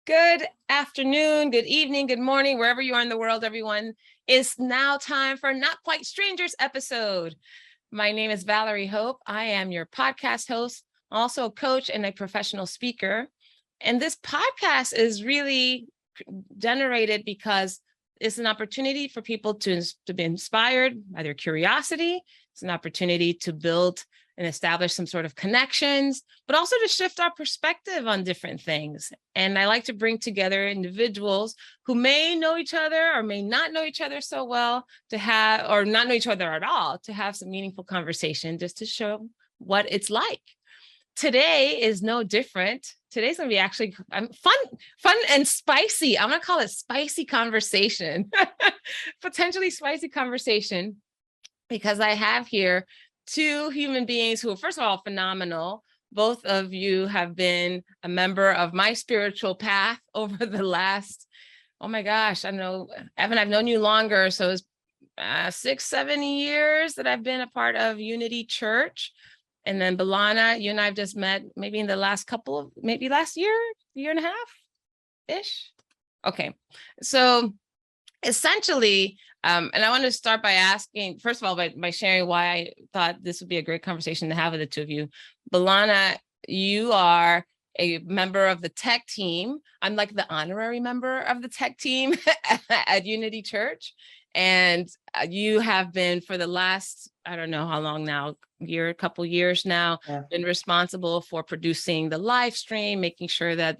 Good afternoon, good evening, good morning, wherever you are in the world, everyone. It's now time for Not Quite Strangers episode. My name is Valerie Hope. I am your podcast host, also a coach and a professional speaker. And this podcast is really generated because it's an opportunity for people to be inspired by their curiosity. It's an opportunity to build and establish some sort of connections, but also to shift our perspective on different things. And I like to bring together individuals who may know each other or may not know each other so well to have, or not know each other at all, to have some meaningful conversation just to show what it's like. Today is no different. Today's gonna be actually fun and spicy. I'm gonna call it spicy conversation, potentially spicy conversation, because I have here two human beings who are, first of all, phenomenal. Both of you have been a member of my spiritual path over the last, oh my gosh, I know, Evin, I've known you longer. So it's 6-7 years that I've been a part of Unity Church. And then B'Elana, you and I have just met maybe in the last maybe last year and a half-ish. Okay, so essentially, and I want to start by asking, first of all, by sharing why I thought this would be a great conversation to have with the two of you. B'Elana, you are a member of the tech team. I'm like the honorary member of the tech team at Unity Church. And you have been for the last, I don't know how long now, a couple years now, been responsible for producing the live stream, making sure that,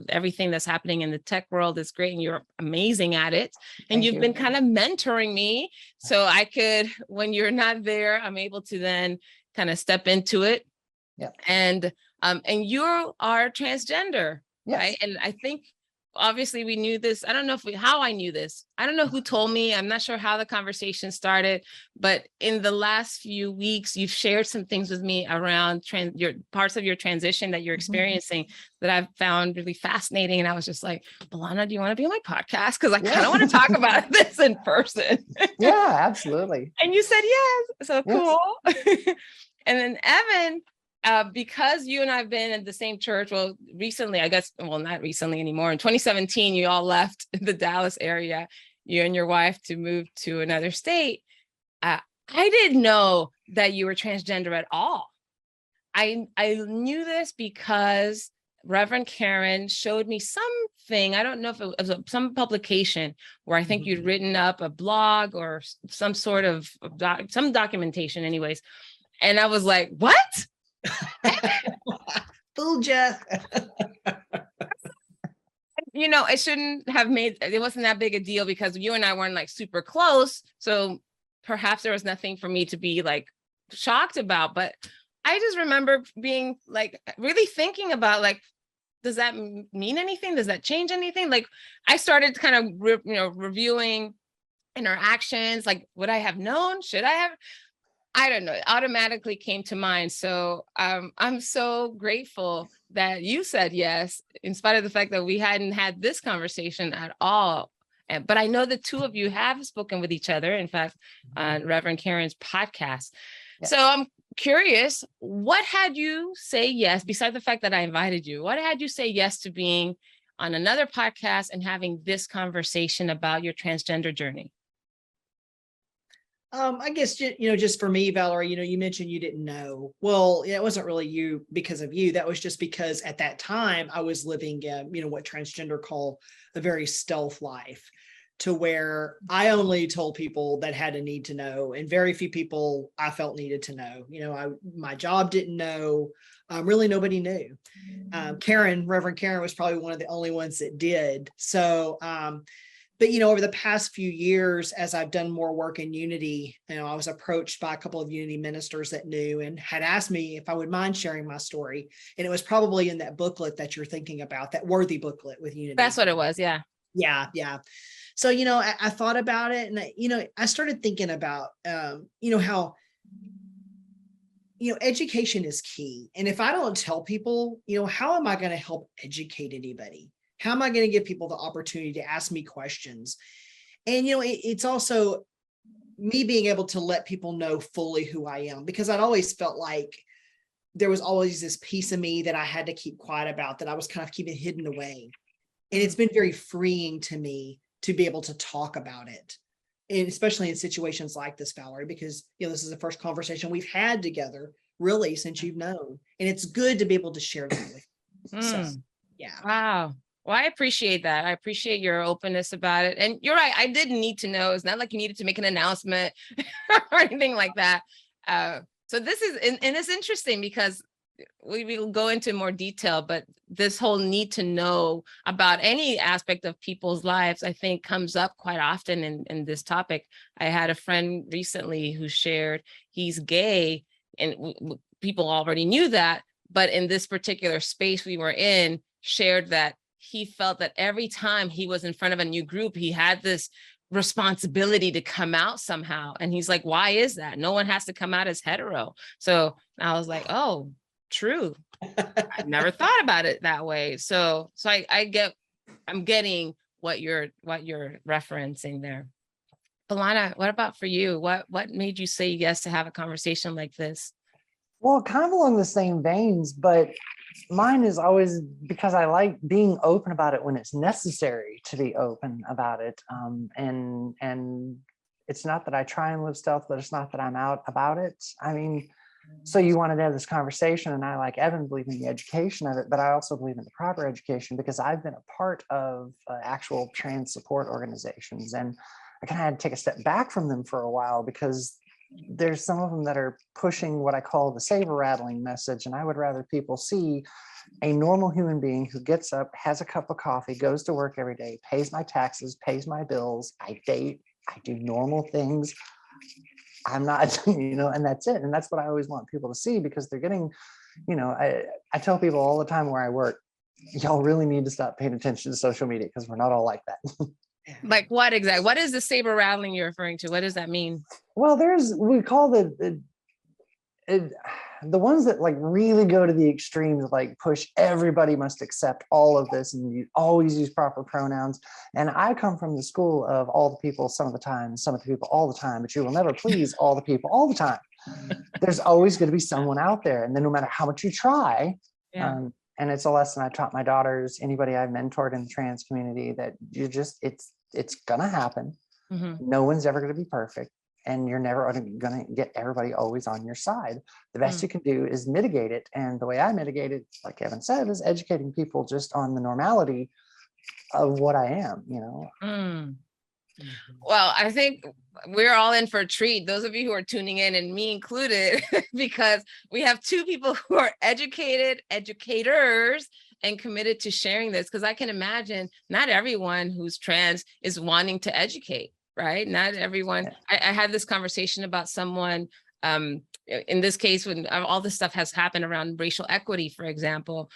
everything that's happening in the tech world is great, and you're amazing at it. And you've been kind of mentoring me. So I could, when you're not there, I'm able to then kind of step into it. Yeah. And you are transgender, yes. Right? And I think, obviously we knew this. I don't know how I knew this. I don't know who told me. I'm not sure how the conversation started, but in the last few weeks, you've shared some things with me around your parts of your transition that you're experiencing that I've found really fascinating. And I was just like, B'Elana, do you want to be on my podcast? Because I kind of want to talk about this in person. Yeah, absolutely. And you said yes. So Yes. cool. And then Evin, because you and I have been at the same church, well, recently, I guess, well, not recently anymore. In 2017, you all left the Dallas area, you and your wife, to move to another state. I didn't know that you were transgender at all. I knew this because Reverend Karen showed me something. I don't know if it was some publication where I think you'd written up a blog or some sort of some documentation anyways. And I was like, what? Fooled ya. It shouldn't have it wasn't that big a deal because you and I weren't like super close. So perhaps there was nothing for me to be like shocked about. But I just remember being like really thinking about like, does that mean anything? Does that change anything? Like I started kind of, reviewing interactions. Like, would I have known? Should I have? I don't know, it automatically came to mind. So I'm so grateful that you said yes, in spite of the fact that we hadn't had this conversation at all. But I know the two of you have spoken with each other, in fact, on Reverend Karen's podcast. Yes. So I'm curious, what had you say yes, besides the fact that I invited you, what had you say yes to being on another podcast and having this conversation about your transgender journey? I guess, just for me, Valerie, you mentioned you didn't know. Well, it wasn't really you because of you. That was just because at that time I was living, what transgender call a very stealth life, to where I only told people that had a need to know, and very few people I felt needed to know. My job didn't know. Really, nobody knew. Reverend Karen was probably one of the only ones that did. So, but, over the past few years, as I've done more work in Unity, I was approached by a couple of Unity ministers that knew and had asked me if I would mind sharing my story. And it was probably in that booklet that you're thinking about, that Worthy booklet with Unity. That's what it was. Yeah. Yeah. So, I thought about it, and, I started thinking about, how, education is key. And if I don't tell people, how am I going to help educate anybody? How am I going to give people the opportunity to ask me questions? And, it's also me being able to let people know fully who I am, because I'd always felt like there was always this piece of me that I had to keep quiet about, that I was kind of keeping hidden away. And it's been very freeing to me to be able to talk about it. And especially in situations like this, Valerie, because, this is the first conversation we've had together really since you've known. And it's good to be able to share that with you. So, yeah. Wow. Well, I appreciate that. I appreciate your openness about it. And you're right. I didn't need to know. It's not like you needed to make an announcement or anything like that. So this is, and it's interesting because we will go into more detail, but this whole need to know about any aspect of people's lives, I think comes up quite often in this topic. I had a friend recently who shared he's gay, and people already knew that, but in this particular space we were in, shared that he felt that every time he was in front of a new group, he had this responsibility to come out somehow. And he's like, why is that? No one has to come out as hetero. So I was like, oh, true. I've never thought about it that way. So I'm getting what you're referencing there. B'Elana, what about for you? What made you say yes to have a conversation like this? Well, kind of along the same veins, but mine is always because I like being open about it when it's necessary to be open about it. And it's not that I try and live stealth, but it's not that I'm out about it. I mean, so you wanted to have this conversation, and I, like Evin, believe in the education of it, but I also believe in the proper education because I've been a part of actual trans support organizations, and I kind of had to take a step back from them for a while because there's some of them that are pushing what I call the saber rattling message. And I would rather people see a normal human being who gets up, has a cup of coffee, goes to work every day, pays my taxes, pays my bills, I date, I do normal things. I'm not, and that's it. And that's what I always want people to see, because they're getting, I tell people all the time where I work, y'all really need to stop paying attention to social media because we're not all like that. Like what exactly? What is the saber rattling you're referring to? What does that mean? Well, we call the ones that like really go to the extremes, like push everybody must accept all of this and you always use proper pronouns. And I come from the school of all the people some of the time, some of the people all the time, but you will never please all the people all the time. There's always going to be someone out there. And then no matter how much you try, and it's a lesson I've taught my daughters, anybody I've mentored in the trans community, that it's gonna happen. Mm-hmm. No one's ever going to be perfect. And you're never going to get everybody always on your side. The best you can do is mitigate it. And the way I mitigate it, like Evin said, is educating people just on the normality of what I am, Well, I think we're all in for a treat, those of you who are tuning in, and me included, because we have two people who are educators, and committed to sharing this, because I can imagine not everyone who's trans is wanting to educate. Right? Not everyone. I had this conversation about someone, in this case, when all this stuff has happened around racial equity, for example,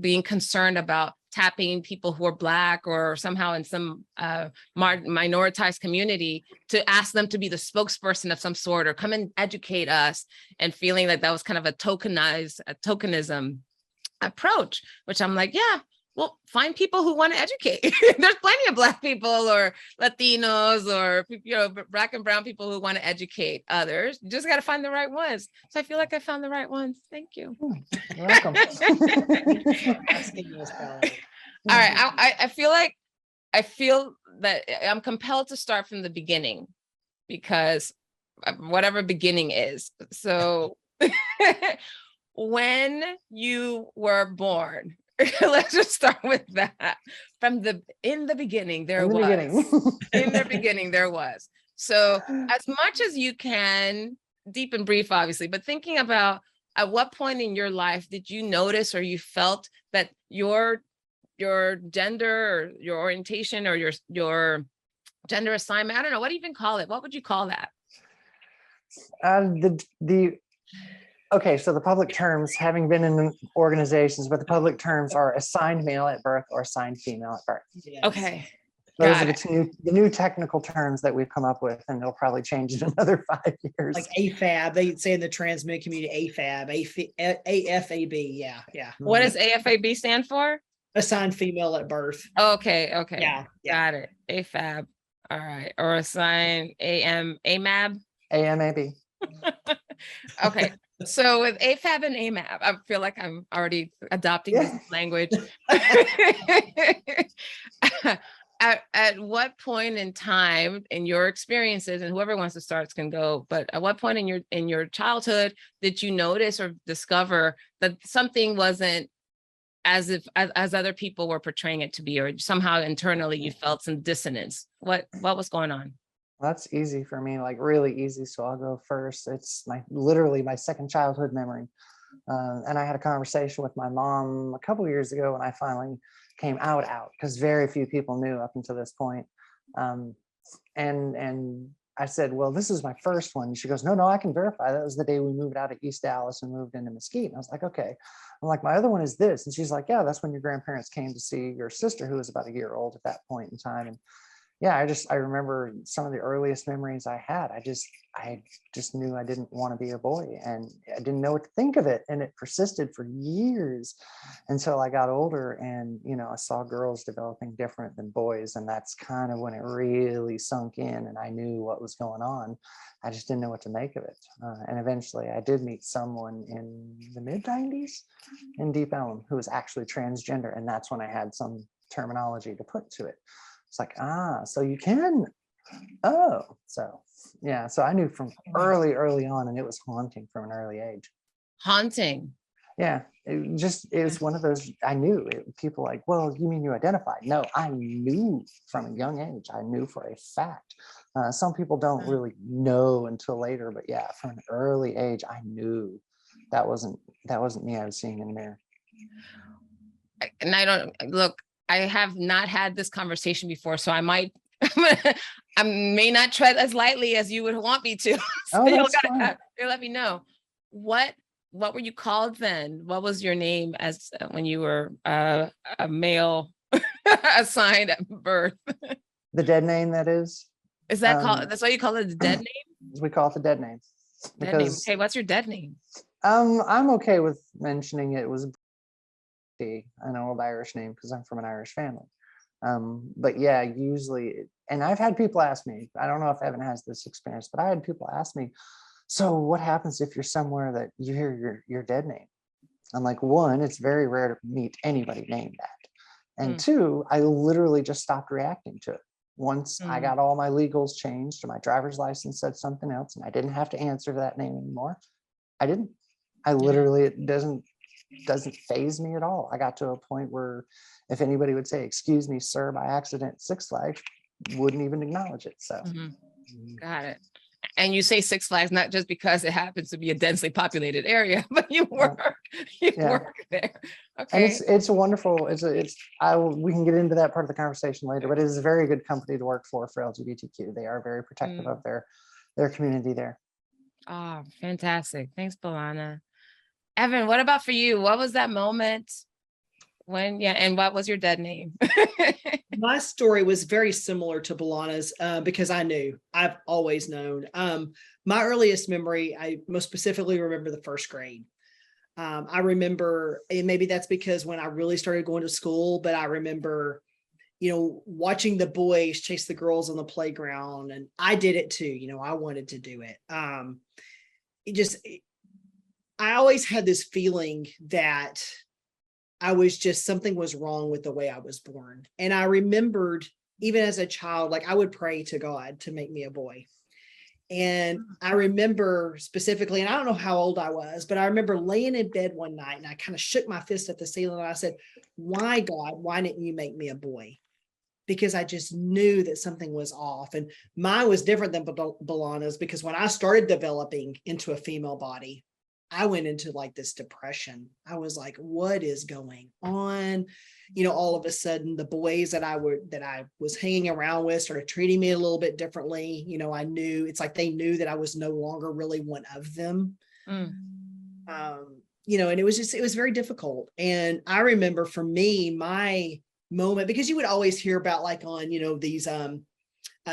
being concerned about tapping people who are Black or somehow in some minoritized community to ask them to be the spokesperson of some sort or come and educate us, and feeling like that was kind of a tokenism approach, which I'm like, yeah. Well, find people who want to educate. There's plenty of Black people or Latinos or, Black and brown people who want to educate others. You just got to find the right ones. So I feel like I found the right ones. Thank you. You're welcome. All right. I feel that I'm compelled to start from the beginning, because whatever beginning is. So when you were born, let's just start with that. In the beginning, there was. So as much as you can, deep and brief, obviously, but thinking about at what point in your life did you notice or you felt that your gender or your orientation or your gender assignment, I don't know, what do you even call it? What would you call that? Okay, so the public terms, having been in organizations, but the public terms are assigned male at birth or assigned female at birth. Yes. Okay. Those are the new technical terms that we've come up with, and they'll probably change in another 5 years. Like AFAB, they say in the transmit community, AFAB, AFAB, yeah. What does AFAB stand for? Assigned female at birth. Okay. Yeah. Got it. AFAB. All right. Or assigned AMAB? AMAB. Okay. So with AFAB and AMAB, I feel like I'm already adopting this language. at what point in time in your experiences, and whoever wants to start can go, but at what point in your childhood did you notice or discover that something wasn't as other people were portraying it to be, or somehow internally you felt some dissonance? What was going on? That's easy for me, like really easy. So I'll go first. It's literally my second childhood memory. And I had a conversation with my mom a couple of years ago when I finally came out, because very few people knew up until this point. And I said, well, this is my first one. She goes, no, I can verify. That was the day we moved out of East Dallas and moved into Mesquite. And I was like, okay. I'm like, my other one is this. And she's like, yeah, that's when your grandparents came to see your sister, who was about a year old at that point in time. And yeah, I remember some of the earliest memories I had. I just knew I didn't want to be a boy, and I didn't know what to think of it. And it persisted for years until I got older, and, I saw girls developing different than boys. And that's kind of when it really sunk in and I knew what was going on. I just didn't know what to make of it. And eventually I did meet someone in the mid-90s in Deep Ellum who was actually transgender. And that's when I had some terminology to put to it. It's like, so you can, so yeah. So I knew from early on, and it was haunting from an early age. Haunting. Yeah, it was one of those, I knew it. People like, well, you mean you identified? No, I knew from a young age. I knew for a fact. Some people don't really know until later, but yeah, from an early age, I knew that wasn't me I was seeing in the mirror. And I have not had this conversation before, so I may not tread as lightly as you would want me to. So you'll let me know. What were you called then? What was your name as when you were a male assigned at birth? The dead name, that is. Is that called? That's why you call it the dead name? We call it the dead name. Dead name. Okay, what's your dead name? I'm okay with mentioning it was an old Irish name because I'm from an Irish family. But yeah, usually, and I've had people ask me, I don't know if Evin has this experience, but I had people ask me, so what happens if you're somewhere that you hear your dead name? I'm like, one, it's very rare to meet anybody named that. And two, I literally just stopped reacting to it. Once I got all my legals changed, or my driver's license said something else, and I didn't have to answer to that name anymore. I didn't. I literally, it doesn't faze me at all. I got to a point where if anybody would say, excuse me, sir, by accident, Six Flags, wouldn't even acknowledge it. So got it. And you say Six Flags not just because it happens to be a densely populated area, but you work there. Okay. And it's wonderful. We can get into that part of the conversation later, but it is a very good company to work for LGBTQ. They are very protective of their community there. Oh, fantastic. Thanks, B'Elana. Evin, what about for you? What was that moment when, and what was your dead name? My story was very similar to B'Elana's because I've always known. My earliest memory, I most specifically remember the first grade. I remember, and maybe that's because when I really started going to school, but I remember, watching the boys chase the girls on the playground, and I did it too. I wanted to do it. I always had this feeling that something was wrong with the way I was born. And I remembered even as a child, like I would pray to God to make me a boy. And I remember specifically, and I don't know how old I was, but I remember laying in bed one night and I kind of shook my fist at the ceiling and I said, why, God, why didn't you make me a boy? Because I just knew that something was off. And mine was different than B'Elana's, because when I started developing into a female body, I went into like this depression. I was like, what is going on? All of a sudden the boys that I was hanging around with started treating me a little bit differently. I knew, it's like they knew that I was no longer really one of them. And it was very difficult. And I remember for me, my moment, because you would always hear about like on, these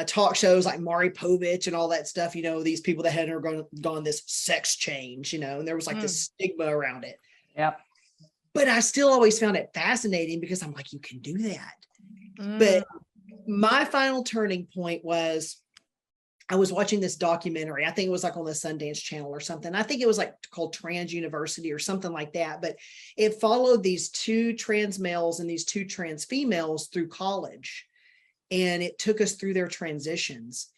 talk shows like Maury Povich and all that stuff, these people that had gone this sex change, and there was like this stigma around it. Yep. But I still always found it fascinating because I'm like, you can do that. But my final turning point was I was watching this documentary. I think it was like on the Sundance Channel or something. I think it was like called Trans University or something like that. But it followed these two trans males and these two trans females through college. And it took us through their transitions,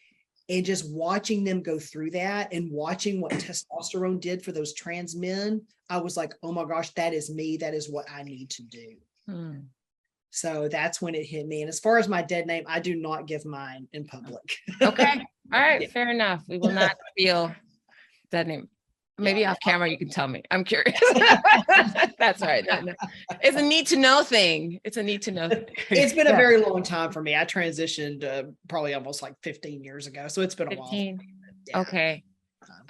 and just watching them go through that and watching what testosterone did for those trans men, I was like, oh my gosh, that is me. That is what I need to do. So that's when it hit me. And as far as my dead name, I do not give mine in public. Okay. All right. Fair enough. We will not reveal that name. Maybe off camera, you can tell me. I'm curious. That's all right. No. It's a need to know thing. It's a need to know thing. It's been a very long time for me. I transitioned probably almost like 15 years ago. So it's been a 15. while. Yeah. Okay.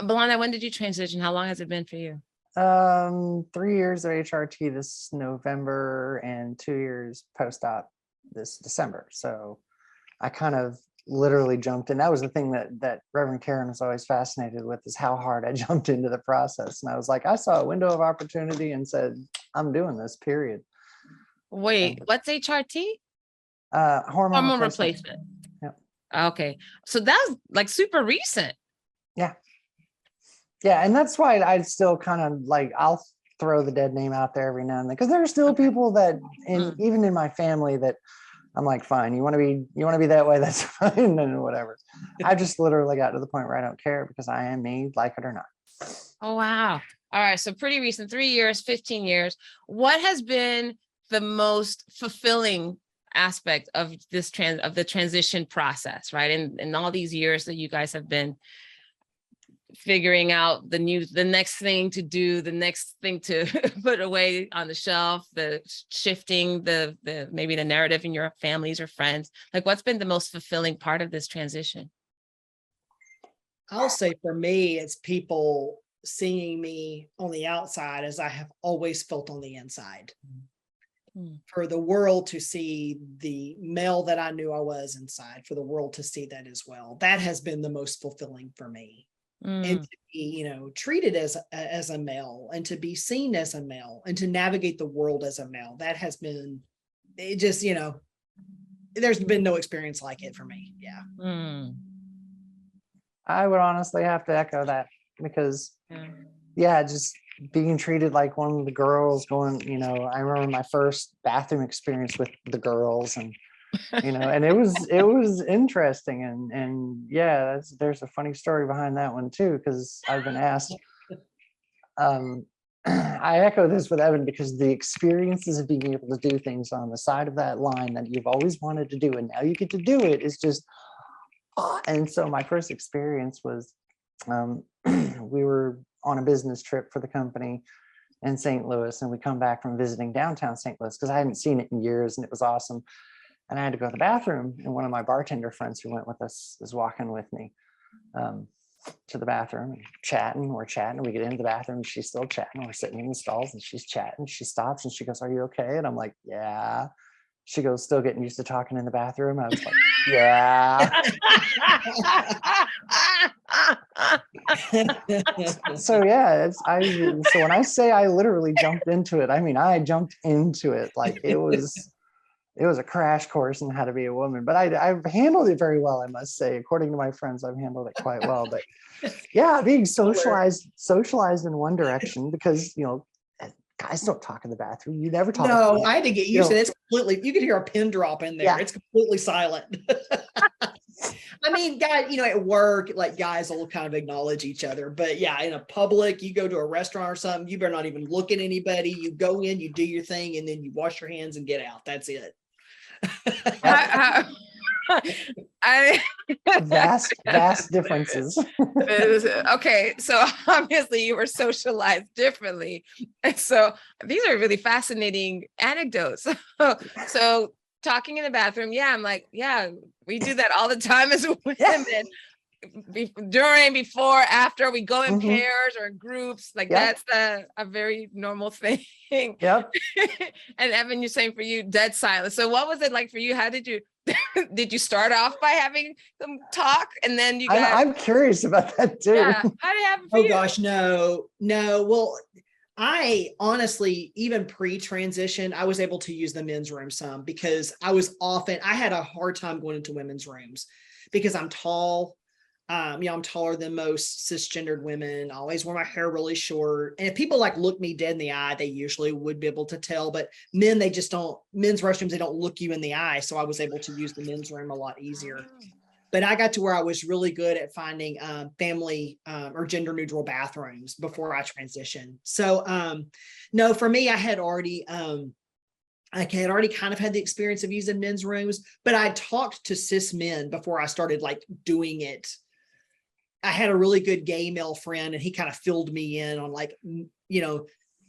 B'Elana, when did you transition? How long has it been for you? 3 years of HRT this November and 2 years post-op this December. So I kind of literally jumped in. That was the thing that Reverend Karen was always fascinated with, is how hard I jumped into the process. And I was like, I saw a window of opportunity and said, I'm doing this, period. Wait, what's HRT? Hormone replacement. Yep. Okay. So that's like super recent. Yeah. Yeah. And that's why I still kind of like, I'll throw the dead name out there every now and then, because there are still people that, even in my family, that I'm like, fine, you want to be that way, that's fine, and whatever. I just literally got to the point where I don't care, because I am me, like it or not. Oh, wow. All right. So pretty recent, 3 years, 15 years. What has been the most fulfilling aspect of the transition process, right? And all these years that you guys have been figuring out the next thing to do, the next thing to put away on the shelf, the shifting the maybe the narrative in your families or friends. Like, what's been the most fulfilling part of this transition? I'll say for me, it's people seeing me on the outside as I have always felt on the inside. For the world to see the male that I knew I was inside, for the world to see that as well. That has been the most fulfilling for me. And to be, treated as a male, and to be seen as a male, and to navigate the world as a male. That has been, it just, there's been no experience like it for me. Yeah. I would honestly have to echo that, because just being treated like one of the girls, going, I remember my first bathroom experience with the girls, and and it was interesting, and there's a funny story behind that one too, because I've been asked. I echo this with Evin, because the experiences of being able to do things on the side of that line that you've always wanted to do, and now you get to do it, is just. And so my first experience was, we were on a business trip for the company in St. Louis, and we come back from visiting downtown St. Louis, because I hadn't seen it in years, and it was awesome. And I had to go to the bathroom, and one of my bartender friends who went with us is walking with me to the bathroom, and we're chatting. We get into the bathroom, and she's still chatting. We're sitting in the stalls, and she's chatting. She stops, and she goes, "Are you okay?" And I'm like, "Yeah." She goes, "Still getting used to talking in the bathroom?" I was like, "Yeah." So so when I say I literally jumped into it, I mean I jumped into it. Like it was a crash course in how to be a woman. But I've handled it very well, I must say. According to my friends, I've handled it quite well. But yeah, being socialized in one direction, because guys don't talk in the bathroom. You never talk. No, I had to get used to it. It's completely, you could hear a pin drop in there. Yeah. It's completely silent. I mean, guys, at work, like guys will kind of acknowledge each other. But yeah, in a public, you go to a restaurant or something, you better not even look at anybody. You go in, you do your thing, and then you wash your hands and get out. That's it. Vast differences. Okay, so obviously you were socialized differently, and so these are really fascinating anecdotes. So talking in the bathroom, I'm like, we do that all the time as women. During, before, after, we go in pairs or groups, like that's a very normal thing. Yep. And Evin, you're saying for you, dead silence. So what was it like for you? How did you did you start off by having some talk, and then you got? I'm curious about that too. Yeah. How did it happen for you? Gosh, no. Well, I honestly, even pre-transition, I was able to use the men's room some, because I had a hard time going into women's rooms, because I'm tall. I'm taller than most cisgendered women. I always wear my hair really short. And if people like look me dead in the eye, they usually would be able to tell. But men, they just don't, men's restrooms, they don't look you in the eye. So I was able to use the men's room a lot easier. But I got to where I was really good at finding family or gender neutral bathrooms before I transitioned. So no, for me, I had already kind of had the experience of using men's rooms, but I talked to cis men before I started like doing it. I had a really good gay male friend, and he kind of filled me in on like,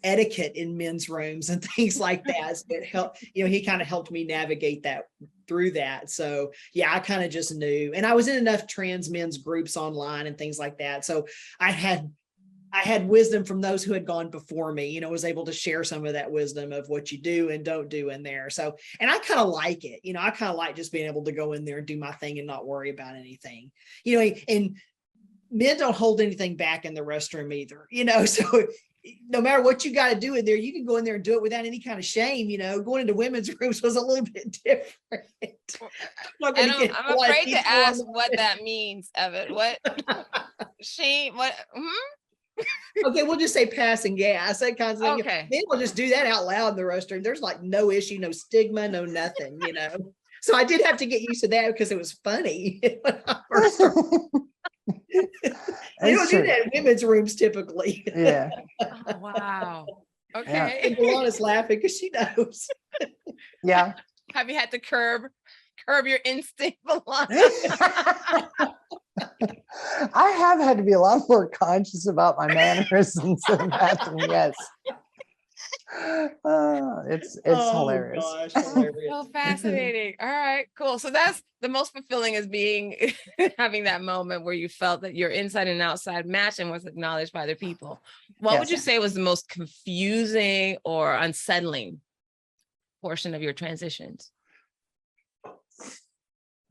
etiquette in men's rooms and things like that. So it helped, he kind of helped me navigate that through that. So yeah, I kind of just knew, and I was in enough trans men's groups online and things like that. So I had wisdom from those who had gone before me, was able to share some of that wisdom of what you do and don't do in there. So, and I kind of like it, I kind of like just being able to go in there and do my thing and not worry about anything, and men don't hold anything back in the restroom either, so no matter what you got to do in there, you can go in there and do it without any kind of shame. Going into women's rooms was a little bit different. I'm afraid to ask what that means, Evin. What shame? What? Okay, we'll just say passing gas, that kind of thing. Okay. Then we'll just do that out loud in the restroom. There's like no issue, no stigma, no nothing, So I did have to get used to that because it was funny. They don't do that in women's rooms typically. Yeah. Oh, wow. Okay. Yeah. And B'Elana's laughing because she knows. Yeah. Have you had to curb your instinct, B'Elana? I have had to be a lot more conscious about my mannerisms in the bathroom. Yes. It's hilarious. Gosh, hilarious. So fascinating. All right, cool. So that's the most fulfilling, is having that moment where you felt that your inside and outside matched and was acknowledged by other people. What would you say was the most confusing or unsettling portion of your transitions?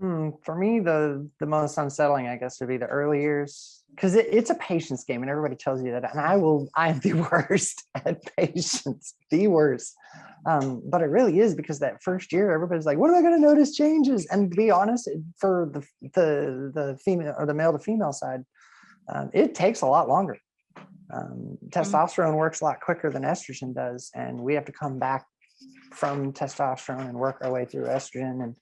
For me, the most unsettling, I guess, would be the early years, because it's a patience game, and everybody tells you that. And I'm the worst at patience, the worst. But it really is, because that first year, everybody's like, "What am I going to notice changes?" And to be honest, for the female or the male to female side, it takes a lot longer. Testosterone works a lot quicker than estrogen does, and we have to come back from testosterone and work our way through estrogen. And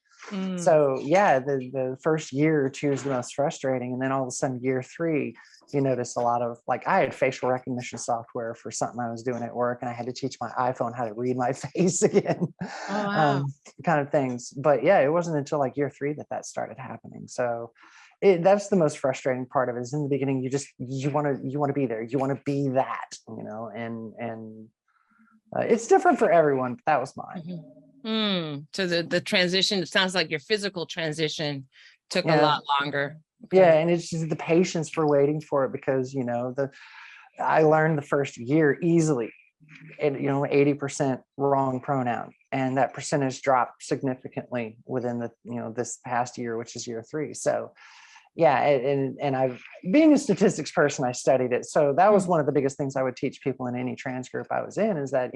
so, yeah, the first year or two is the most frustrating. And then all of a sudden, year 3, you notice a lot of, like, I had facial recognition software for something I was doing at work, and I had to teach my iPhone how to read my face again, kind of things. But yeah, it wasn't until like year 3 that started happening. So that's the most frustrating part of it, is in the beginning, you want to be there. You want to be that, and it's different for everyone, but that was mine. So the transition, it sounds like your physical transition took a lot longer. Okay. Yeah, and it's just the patience for waiting for it, because I learned the first year easily, and 80% wrong pronoun, and that percentage dropped significantly within the this past year, which is year 3. So yeah, and I've, being a statistics person, I studied it. So that was one of the biggest things I would teach people in any trans group I was in, is that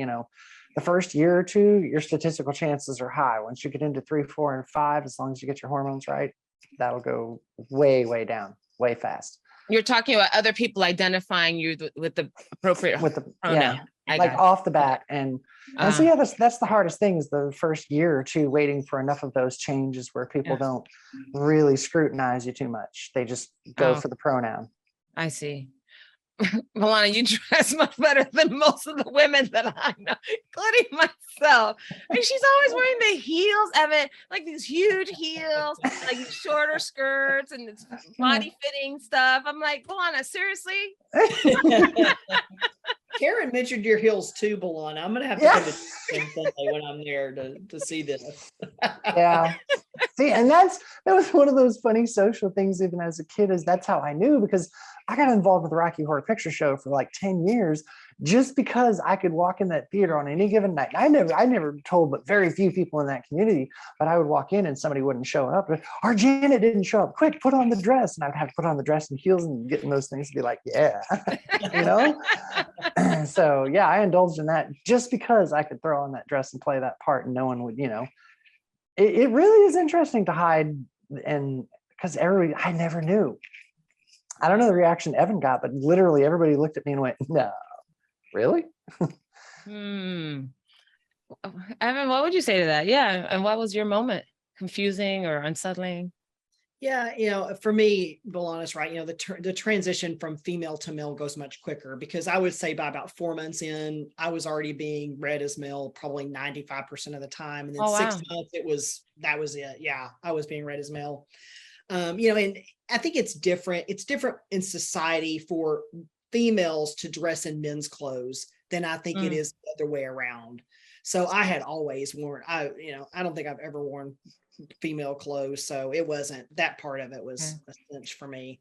the first year or 2, your statistical chances are high. Once you get into 3, 4, and 5, as long as you get your hormones right, that'll go way, way down, way fast. You're talking about other people identifying you with the appropriate pronoun. Like off the bat. And so, yeah, that's the hardest thing, is the first year or 2, waiting for enough of those changes where people don't really scrutinize you too much. They just go for the pronoun. I see. B'Elana, you dress much better than most of the women that I know, including myself. I mean, she's always wearing the heels, Evin, like these huge heels, like these shorter skirts and this body fitting stuff. I'm like, B'Elana, seriously? Karen mentioned your heels too, B'Elana. I'm gonna have to come to Sunday when I'm there to see this. Yeah. See, and that was one of those funny social things, even as a kid, is that's how I knew, because I got involved with the Rocky Horror Picture Show for like 10 years, just because I could walk in that theater on any given night. I never told but very few people in that community, but I would walk in and somebody wouldn't show up. Our Janet didn't show up. Quick, put on the dress. And I'd have to put on the dress and heels and getting those things to be like, yeah, So yeah, I indulged in that just because I could throw on that dress and play that part, and no one would, it really is interesting to hide, and because I never knew. I don't know the reaction Evin got, but literally everybody looked at me and went, no, really? Hmm. Evin, what would you say to that? Yeah. And what was your moment? Confusing or unsettling? Yeah, for me, B'Elana's right. The transition from female to male goes much quicker, because I would say by about 4 months in, I was already being read as male, probably 95% of the time. And then Oh, 6 months, that was it. Yeah, I was being read as male. And I think it's different. It's different in society for females to dress in men's clothes than I think it is the other way around. So I had always worn, I don't think I've ever worn female clothes. So it wasn't, that part of it was a cinch for me.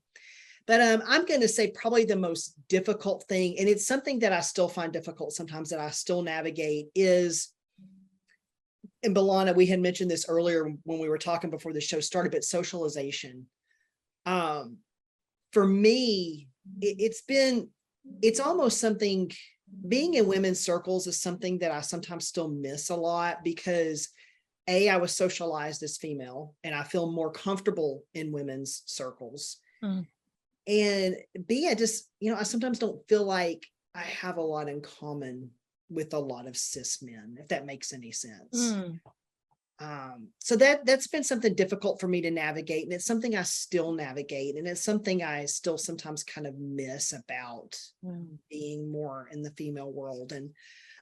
But I'm going to say probably the most difficult thing, and it's something that I still find difficult sometimes that I still navigate, is, and B'Elana, we had mentioned this earlier when we were talking before the show started, but socialization. For me, it's almost something, being in women's circles is something that I sometimes still miss a lot, because I was socialized as female and I feel more comfortable in women's circles. And B, I sometimes don't feel like I have a lot in common with a lot of cis men, if that makes any sense. So that's been something difficult for me to navigate, and it's something I still navigate, and it's something I still sometimes kind of miss about being more in the female world. And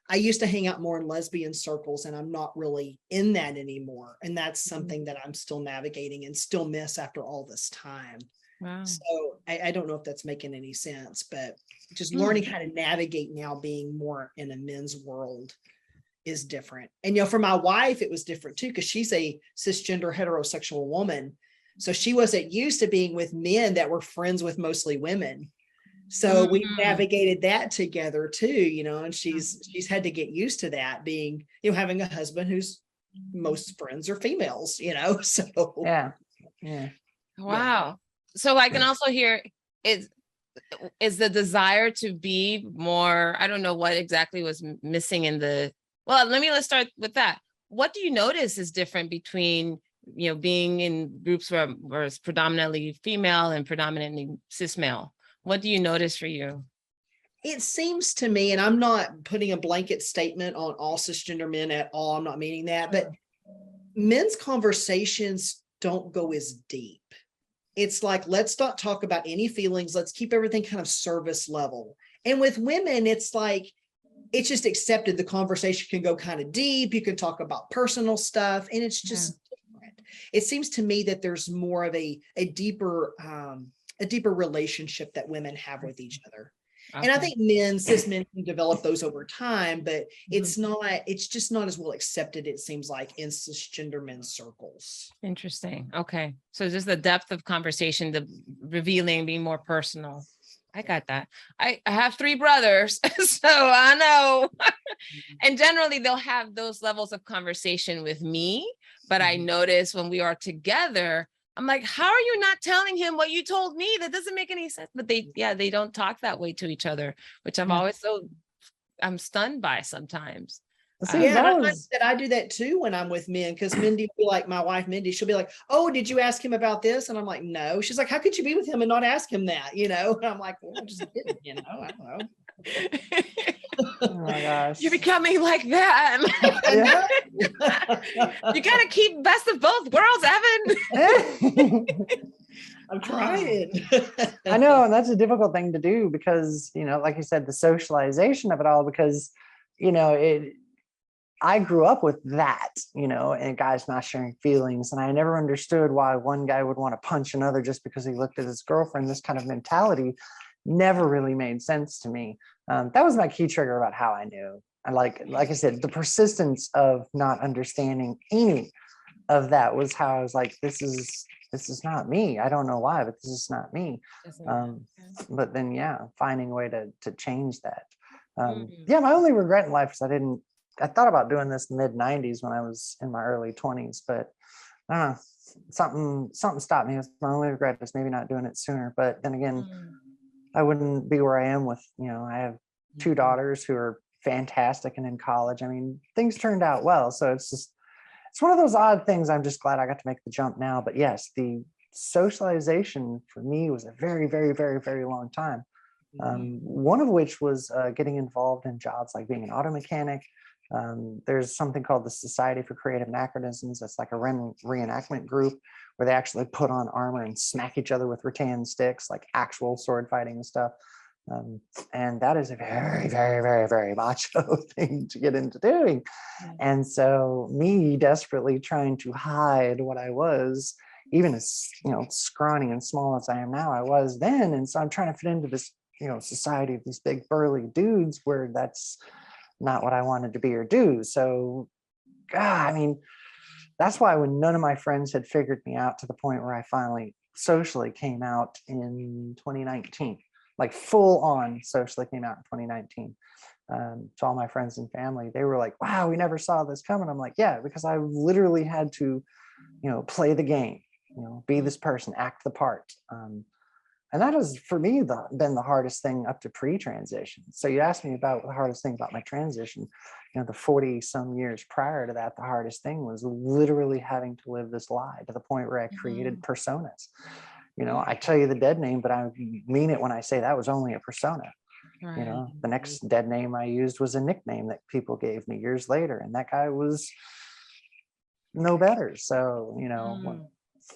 I used to hang out more in lesbian circles, and I'm not really in that anymore. And that's something that I'm still navigating and still miss after all this time. Wow. So I don't know if that's making any sense, but just learning how to navigate now being more in a men's world is different. And, for my wife, it was different too, because she's a cisgender heterosexual woman. So she wasn't used to being with men that were friends with mostly women. So we navigated that together too, and she's had to get used to that, being, having a husband whose most friends are females, so. Yeah. Wow. So I can also hear is the desire to be more, I don't know what exactly was missing in let's start with that. What do you notice is different between, being in groups where it's predominantly female and predominantly cis male? What do you notice for you? It seems to me, and I'm not putting a blanket statement on all cisgender men at all, I'm not meaning that, but men's conversations don't go as deep. It's like, let's not talk about any feelings. Let's keep everything kind of service level. And with women, it's like, it's just accepted. The conversation can go kind of deep. You can talk about personal stuff, and it's just different. It seems to me that there's more of a deeper relationship that women have with each other. Okay. And I think cis men can develop those over time, but it's just not as well accepted, it seems like, in cisgender men's circles. Interesting. Okay. So just the depth of conversation, the revealing, being more personal. I got that. I have 3 brothers, so I know. And generally they'll have those levels of conversation with me, but I notice when we are together, I'm like, how are you not telling him what you told me? That doesn't make any sense. But they don't talk that way to each other, which I'm stunned by sometimes. See, I do that too when I'm with men, because Mindy will be like, my wife Mindy, she'll be like, oh, did you ask him about this? And I'm like, no. She's like, how could you be with him and not ask him that? And I'm like, well, I just didn't, I don't know. Oh my gosh. You're becoming like that. You gotta keep best of both worlds, Evin. I'm trying. I know, and that's a difficult thing to do, because like you said, the socialization of it all, because I grew up with that, and guys not sharing feelings, and I never understood why one guy would want to punch another just because he looked at his girlfriend. This kind of mentality never really made sense to me. That was my key trigger about how I knew. And like I said, the persistence of not understanding any of that was how I was like, this is not me. I don't know why, but this is not me. But then, finding a way to change that. My only regret in life is I thought about doing this mid-90s when I was in my early 20s, but I don't know, something stopped me. It was my only regret is maybe not doing it sooner. But then again, I wouldn't be where I am with, I have 2 daughters who are fantastic and in college. I mean, things turned out well. So it's one of those odd things. I'm just glad I got to make the jump now. But yes, the socialization for me was a very, very, very, very long time. One of which was getting involved in jobs like being an auto mechanic. There's something called the Society for Creative Anachronisms. That's like a reenactment group where they actually put on armor and smack each other with rattan sticks, like actual sword fighting and stuff. And that is a very, very, very, very macho thing to get into doing. And so me desperately trying to hide what I was, even as, scrawny and small as I am now, I was then. And so I'm trying to fit into this, society of these big burly dudes where that's not what I wanted to be or do. So, God, I mean, that's why when none of my friends had figured me out to the point where I finally socially came out in 2019, like full on socially came out in 2019 to all my friends and family, they were like, wow, we never saw this coming. I'm like, yeah, because I literally had to, play the game, be this person, act the part. And that has, for me, been the hardest thing up to pre-transition. So you asked me about the hardest thing about my transition. The 40 some years prior to that, the hardest thing was literally having to live this lie to the point where I created personas. I tell you the dead name, but I mean it when I say that was only a persona. Right. The next dead name I used was a nickname that people gave me years later. And that guy was no better. So,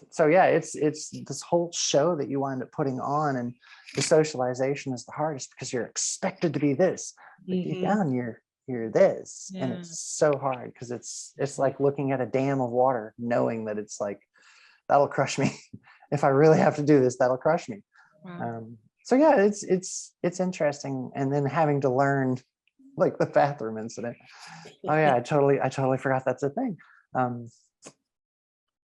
so yeah, it's this whole show that you wind up putting on, and the socialization is the hardest because you're expected to be this, but deep down you're this, and it's so hard because it's like looking at a dam of water, knowing that it's like, that'll crush me. If I really have to do this, that'll crush me. Wow. So yeah, it's interesting, and then having to learn, like the bathroom incident. Oh yeah, I totally forgot that's a thing.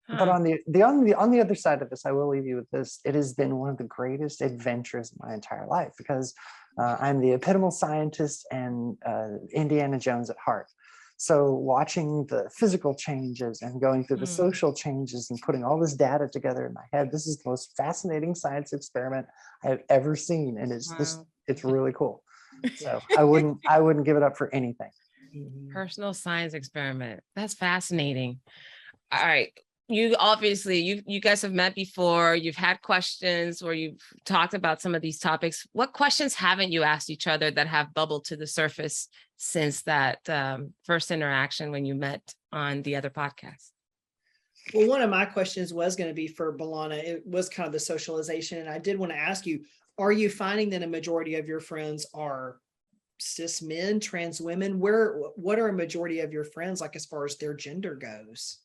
But on the other side of this, I will leave you with this. It has been one of the greatest adventures of my entire life because I'm the epitomal scientist and Indiana Jones at heart. So watching the physical changes and going through the social changes and putting all this data together in my head, this is the most fascinating science experiment I have ever seen, and it's really cool. So I wouldn't give it up for anything. Personal science experiment. That's fascinating. All right. You obviously, you guys have met before, you've had questions or you've talked about some of these topics. What questions haven't you asked each other that have bubbled to the surface since that first interaction when you met on the other podcast? Well, one of my questions was going to be for B'Elana. It was kind of the socialization. And I did want to ask you, are you finding that a majority of your friends are cis men, trans women? What are a majority of your friends like as far as their gender goes?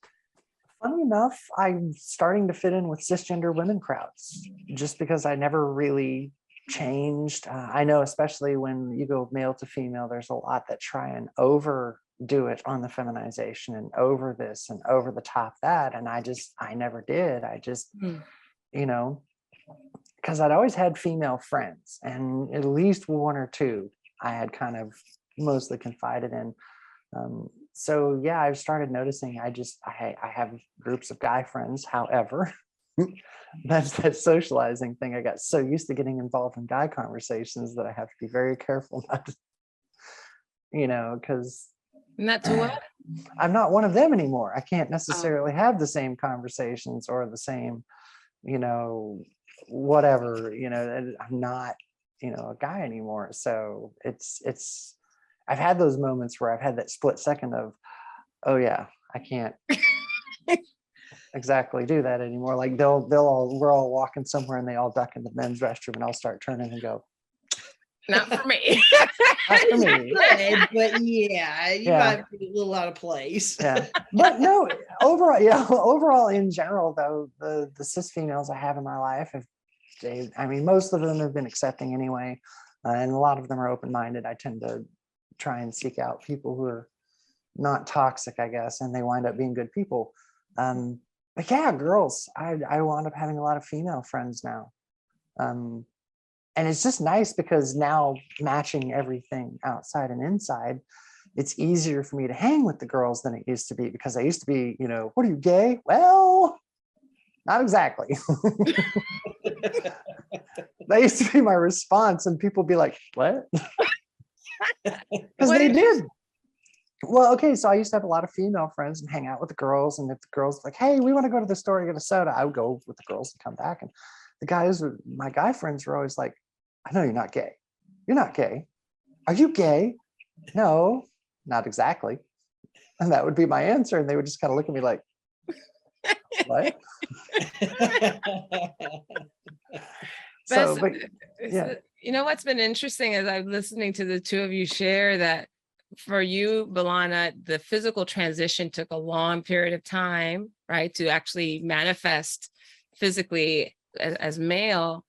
Funny enough, I'm starting to fit in with cisgender women crowds just because I never really changed. I know, especially when you go male to female, there's a lot that try and overdo it on the feminization and over this and over the top that. And I never did. I just, because I'd always had female friends, and at least one or two I had kind of mostly confided in. So yeah, I've started noticing I have groups of guy friends. However, that's that socializing thing. I got so used to getting involved in guy conversations that I have to be very careful not to, because Not to what? I'm not one of them anymore. I can't necessarily have the same conversations or the same, whatever, I'm not, a guy anymore. So it's I've had those moments where I've had that split second of, oh yeah, I can't exactly do that anymore. Like we're all walking somewhere and they all duck in the men's restroom and I'll start turning and go, not for me. Not for me. But yeah, you might be a little out of place. Yeah, but no, overall in general though, the cis females I have in my life most of them have been accepting anyway, and a lot of them are open-minded. I tend to try and seek out people who are not toxic, I guess, and they wind up being good people. But yeah, girls, I wound up having a lot of female friends now. And it's just nice because now matching everything outside and inside, it's easier for me to hang with the girls than it used to be, because I used to be, what are you, gay? Well, not exactly. That used to be my response, and people be like, what? Because they did. Well, okay, so I used to have a lot of female friends and hang out with the girls. And if the girls like, hey, we want to go to the store and get a soda, I would go with the girls and come back. And the guys, my guy friends were always like, I know you're not gay. You're not gay. Are you gay? No, not exactly. And that would be my answer. And they would just kind of look at me like, what? So, but yeah. You know what's been interesting is I'm listening to the two of you share that for you, B'Elana, the physical transition took a long period of time, right, to actually manifest physically as male,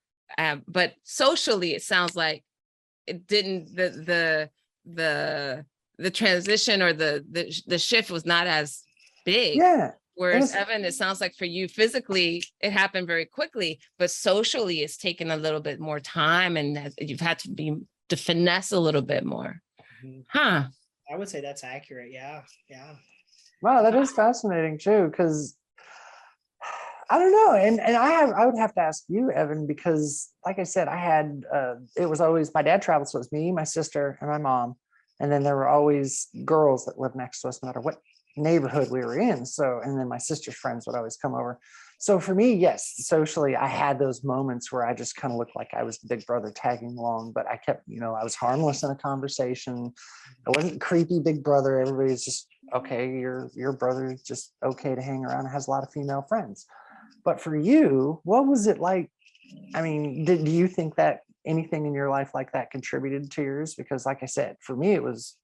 but socially, it sounds like it didn't. The transition or the shift was not as big. Yeah. Whereas Evin, it sounds like for you physically, it happened very quickly, but socially, it's taken a little bit more time, and you've had to finesse a little bit more. Huh? I would say that's accurate. Yeah. Wow, that is fascinating too, because I don't know, and I would have to ask you, Evin, because like I said, I had it was always my dad traveled, so it was me, my sister, and my mom, and then there were always girls that lived next to us, no matter what neighborhood we were in. So, and then my sister's friends would always come over. So for me, yes, socially, I had those moments where I just kind of looked like I was the big brother tagging along, but I kept, I was harmless in a conversation. I wasn't creepy big brother. Everybody's just, okay, your brother is just okay to hang around and has a lot of female friends. But for you, what was it like? I mean, do you think that anything in your life like that contributed to yours? Because like I said, for me, it was,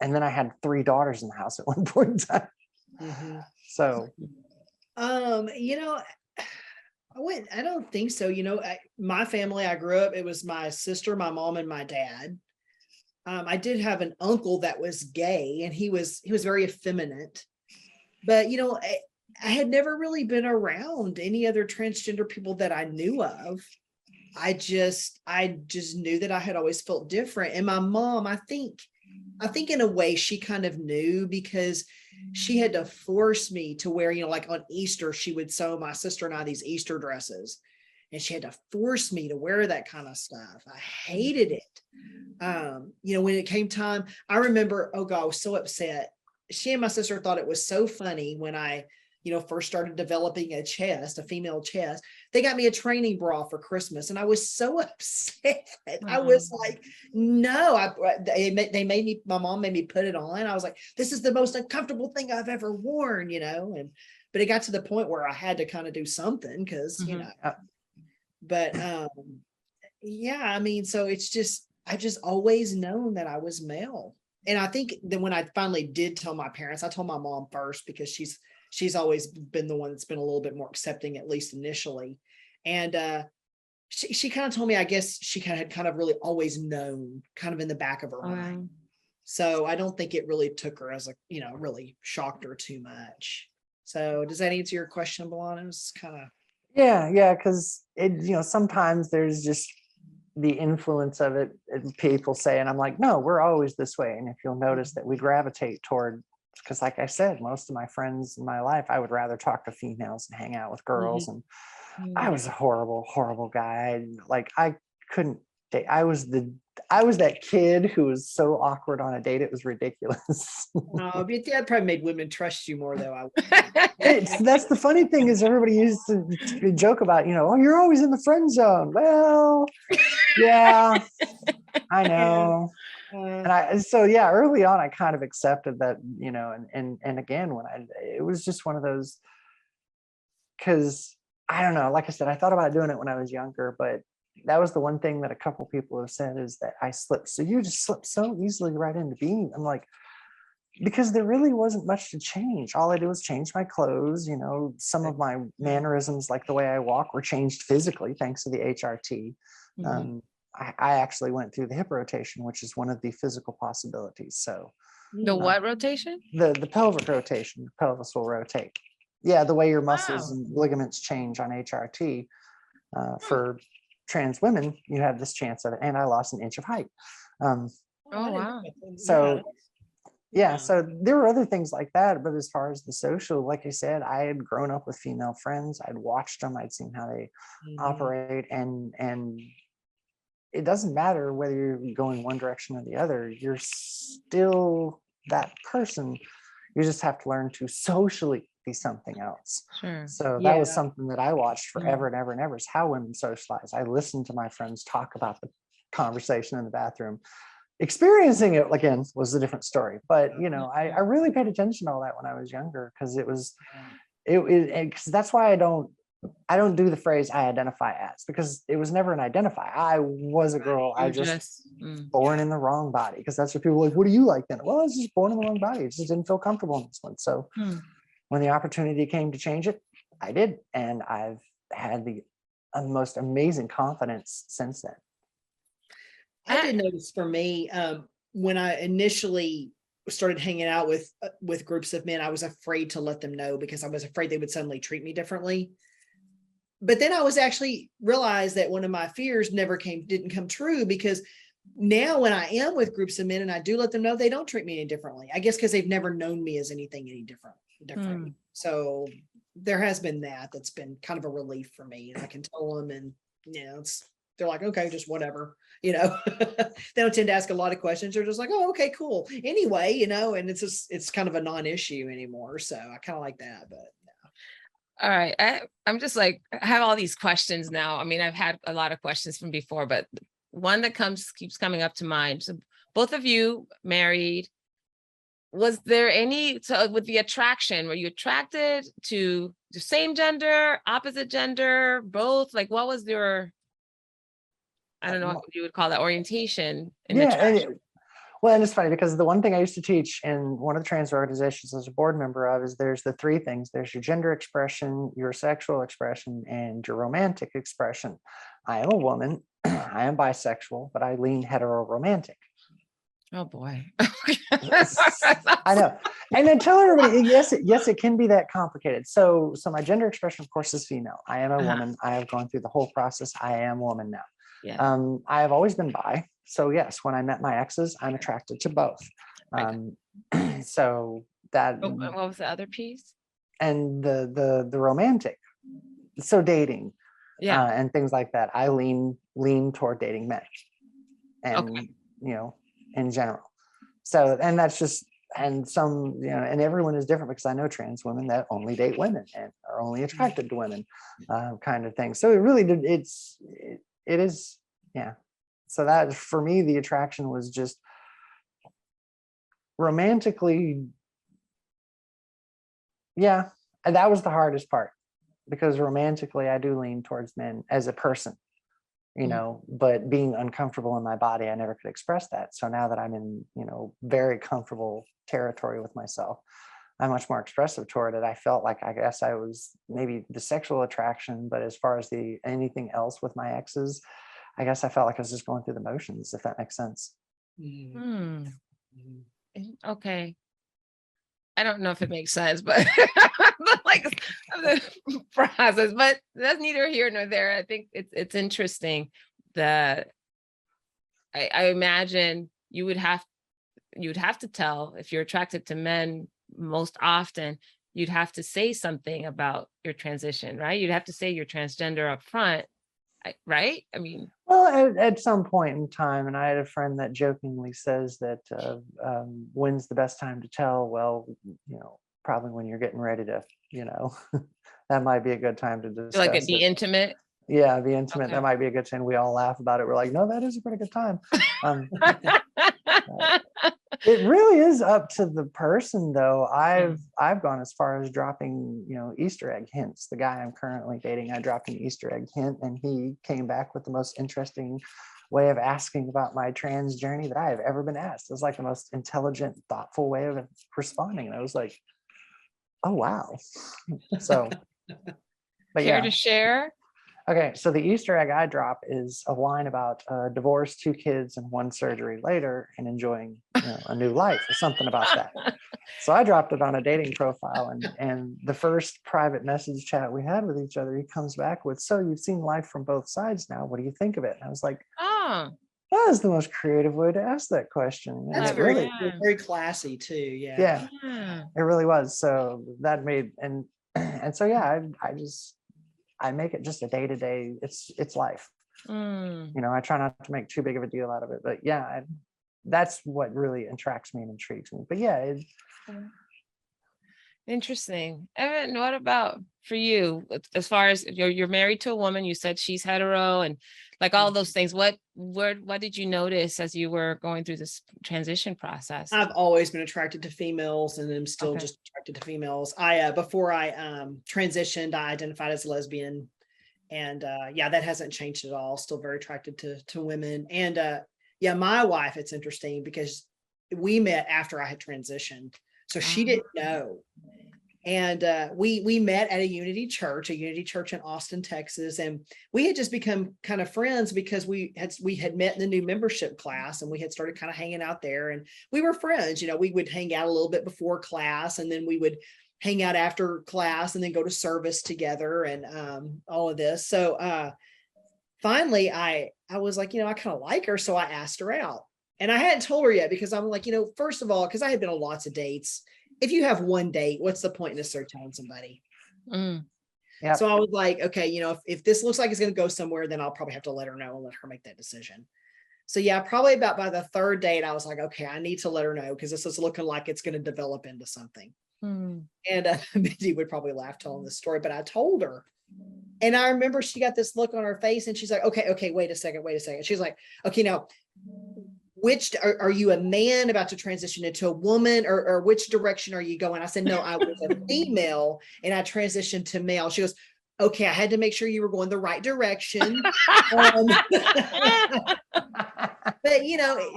and then I had 3 daughters in the house at one point in time. So, I don't think so. My family, I grew up, it was my sister, my mom, and my dad. I did have an uncle that was gay, and he was very effeminate, but I had never really been around any other transgender people that I knew of. I just knew that I had always felt different. And my mom, I think in a way she kind of knew, because she had to force me to wear, like on Easter, she would sew my sister and I these Easter dresses, and she had to force me to wear that kind of stuff. I hated it. When it came time, I remember, oh God, I was so upset. She and my sister thought it was so funny when I, first started developing a female chest. They got me a training bra for Christmas, and I was so upset. I was like, no, they made me, my mom made me put it on. I was like, this is the most uncomfortable thing I've ever worn, but it got to the point where I had to kind of do something, because, but yeah, I mean, so it's just, I've just always known that I was male. And I think that when I finally did tell my parents, I told my mom first, because she's always been the one that's been a little bit more accepting, at least initially. And she kind of told me, I guess she had kind of really always known, kind of in the back of her mind. So I don't think it really took her as really shocked her too much. So does that answer your question, B'Elana? It's kind of. Yeah, because sometimes there's just the influence of it, and people say, and I'm like, no, we're always this way. And if you'll notice that we gravitate toward, because like I said, most of my friends in my life, I would rather talk to females and hang out with girls. And I was a horrible, horrible guy. I couldn't date. I was that kid who was so awkward on a date. It was ridiculous. Oh, but that probably made women trust you more, though. That's the funny thing, is everybody used to joke about, oh, you're always in the friend zone. Well, yeah, I know. And early on, I kind of accepted that, and again, it was just one of those, because I don't know, like I said, I thought about doing it when I was younger, but that was the one thing that a couple people have said, is that I slipped. So you just slip so easily right into being. I'm like, because there really wasn't much to change. All I did was change my clothes. Some of my mannerisms, like the way I walk, were changed physically thanks to the HRT. I actually went through the hip rotation, which is one of the physical possibilities. So the what rotation? The pelvic rotation. The pelvis will rotate. Yeah, the way your muscles and ligaments change on HRT. For trans women, you have this chance of it. And I lost an inch of height. Wow. So yeah, so there were other things like that. But as far as the social, like I said, I had grown up with female friends. I'd watched them. I'd seen how they operate. And it doesn't matter whether you're going one direction or the other. You're still that person. You just have to learn to socially be something else. Sure. So that was Yeah. something that I watched forever and ever and ever, is how women socialize. I listened to my friends talk about the conversation in the bathroom. Experiencing it again was a different story, but I really paid attention to all that when I was younger, because because that's why I don't do the phrase I identify as, because it was never an identify. I was a girl. I just born in the wrong body, because that's what people are like, what do you like then? Well, I was just born in the wrong body. I just didn't feel comfortable in this one. So when the opportunity came to change it, I did. And I've had the most amazing confidence since then. I did notice for me, when I initially started hanging out with groups of men, I was afraid to let them know, because I was afraid they would suddenly treat me differently. But then I was actually realized that one of my fears didn't come true, because now when I am with groups of men and I do let them know, they don't treat me any differently. I guess because they've never known me as anything any different. So there has been that's been kind of a relief for me, and I can tell them, and they're like, okay, just whatever, they don't tend to ask a lot of questions. They're just like, oh, okay, cool. Anyway, and it's kind of a non-issue anymore. So I kind of like that, but. All right. I'm just like, I have all these questions now. I mean, I've had a lot of questions from before, but one that keeps coming up to mind. So both of you married. Was there so with the attraction, were you attracted to the same gender, opposite gender, both? Like, what was your, I don't know what you would call that, orientation in attraction? And it's funny, because the one thing I used to teach in one of the trans organizations as a board member of is there's the three things. There's your gender expression, your sexual expression, and your romantic expression. I am a woman. I am bisexual, but I lean hetero-romantic. Oh boy. I know. And then tell everybody, yes, it can be that complicated. So my gender expression, of course, is female. I am a woman. I have gone through the whole process. I am a woman now. Yeah. I have always been bi. So yes, when I met my exes, I'm attracted to both. So that. What was the other piece? And the romantic. So dating, and things like that. I lean toward dating men, and in general. So, and that's just, and some, and everyone is different, because I know trans women that only date women and are only attracted to women, kind of thing. So it really did. It is. So that, for me, the attraction was just romantically. Yeah, and that was the hardest part, because romantically I do lean towards men as a person, but being uncomfortable in my body, I never could express that. So now that I'm in, very comfortable territory with myself, I'm much more expressive toward it. I felt like, I guess I was maybe the sexual attraction, but as far as anything else with my exes, I guess I felt like I was just going through the motions, if that makes sense. Okay. I don't know if it makes sense, but like the process, but that's neither here nor there. I think it's interesting that I imagine you would have to tell, if you're attracted to men most often, you'd have to say something about your transition, right? You'd have to say you're transgender up front, right? I mean, well, at some point in time, and I had a friend that jokingly says that when's the best time to tell? Well, probably when you're getting ready to, that might be a good time to discuss. Like it be intimate. Yeah, be intimate. Okay. That might be a good time. We all laugh about it. We're like, no, that is a pretty good time. It really is up to the person, though. I've gone as far as dropping, Easter egg hints. The guy I'm currently dating, I dropped an Easter egg hint, and he came back with the most interesting way of asking about my trans journey that I have ever been asked. It was like the most intelligent, thoughtful way of responding. And I was like, oh wow. So, but Care to share? Okay, so the Easter egg I drop is a line about divorce, 2 kids, and 1 surgery later, and enjoying a new life, or something about that. So I dropped it on a dating profile, and the first private message chat we had with each other, he comes back with, "So you've seen life from both sides now. What do you think of it?" And I was like, "Oh, that is the most creative way to ask that question." That's very classy too. Yeah, it really was. So that made and so I make it just a day-to-day. It's life. I try not to make too big of a deal out of it, but yeah, that's what really attracts me and intrigues me. But yeah, Interesting. Evan, what about for you? As far as you're married to a woman, you said she's hetero and like all those things. What did you notice as you were going through this transition process? I've always been attracted to females, and I'm still just attracted to females. Before I transitioned, I identified as lesbian, and yeah, that hasn't changed at all. Still very attracted to women. And yeah, my wife, it's interesting because we met after I had transitioned, so she didn't know. And we met at a Unity church in Austin, Texas, and we had just become kind of friends because we had met in the new membership class, and we had started kind of hanging out there, and we were friends. You know, we would hang out a little bit before class, and then we would hang out after class, and then go to service together, and all of this. So finally, I was like, I kind of like her, so I asked her out, and I hadn't told her yet because I'm like, first of all, because I had been on lots of dates. If you have one date, what's the point in necessarily telling somebody? Yeah. So I was like, okay, if this looks like it's going to go somewhere, then I'll probably have to let her know and let her make that decision. So yeah, probably about by the third date, I was like, okay, I need to let her know because this is looking like it's going to develop into something. And Mindy would probably laugh telling this story, but I told her. And I remember she got this look on her face and she's like, okay, wait a second. She's like, okay, now, which are you a man about to transition into a woman, or which direction are you going? I said, no, I was a female and I transitioned to male. She goes, okay, I had to make sure you were going the right direction. But,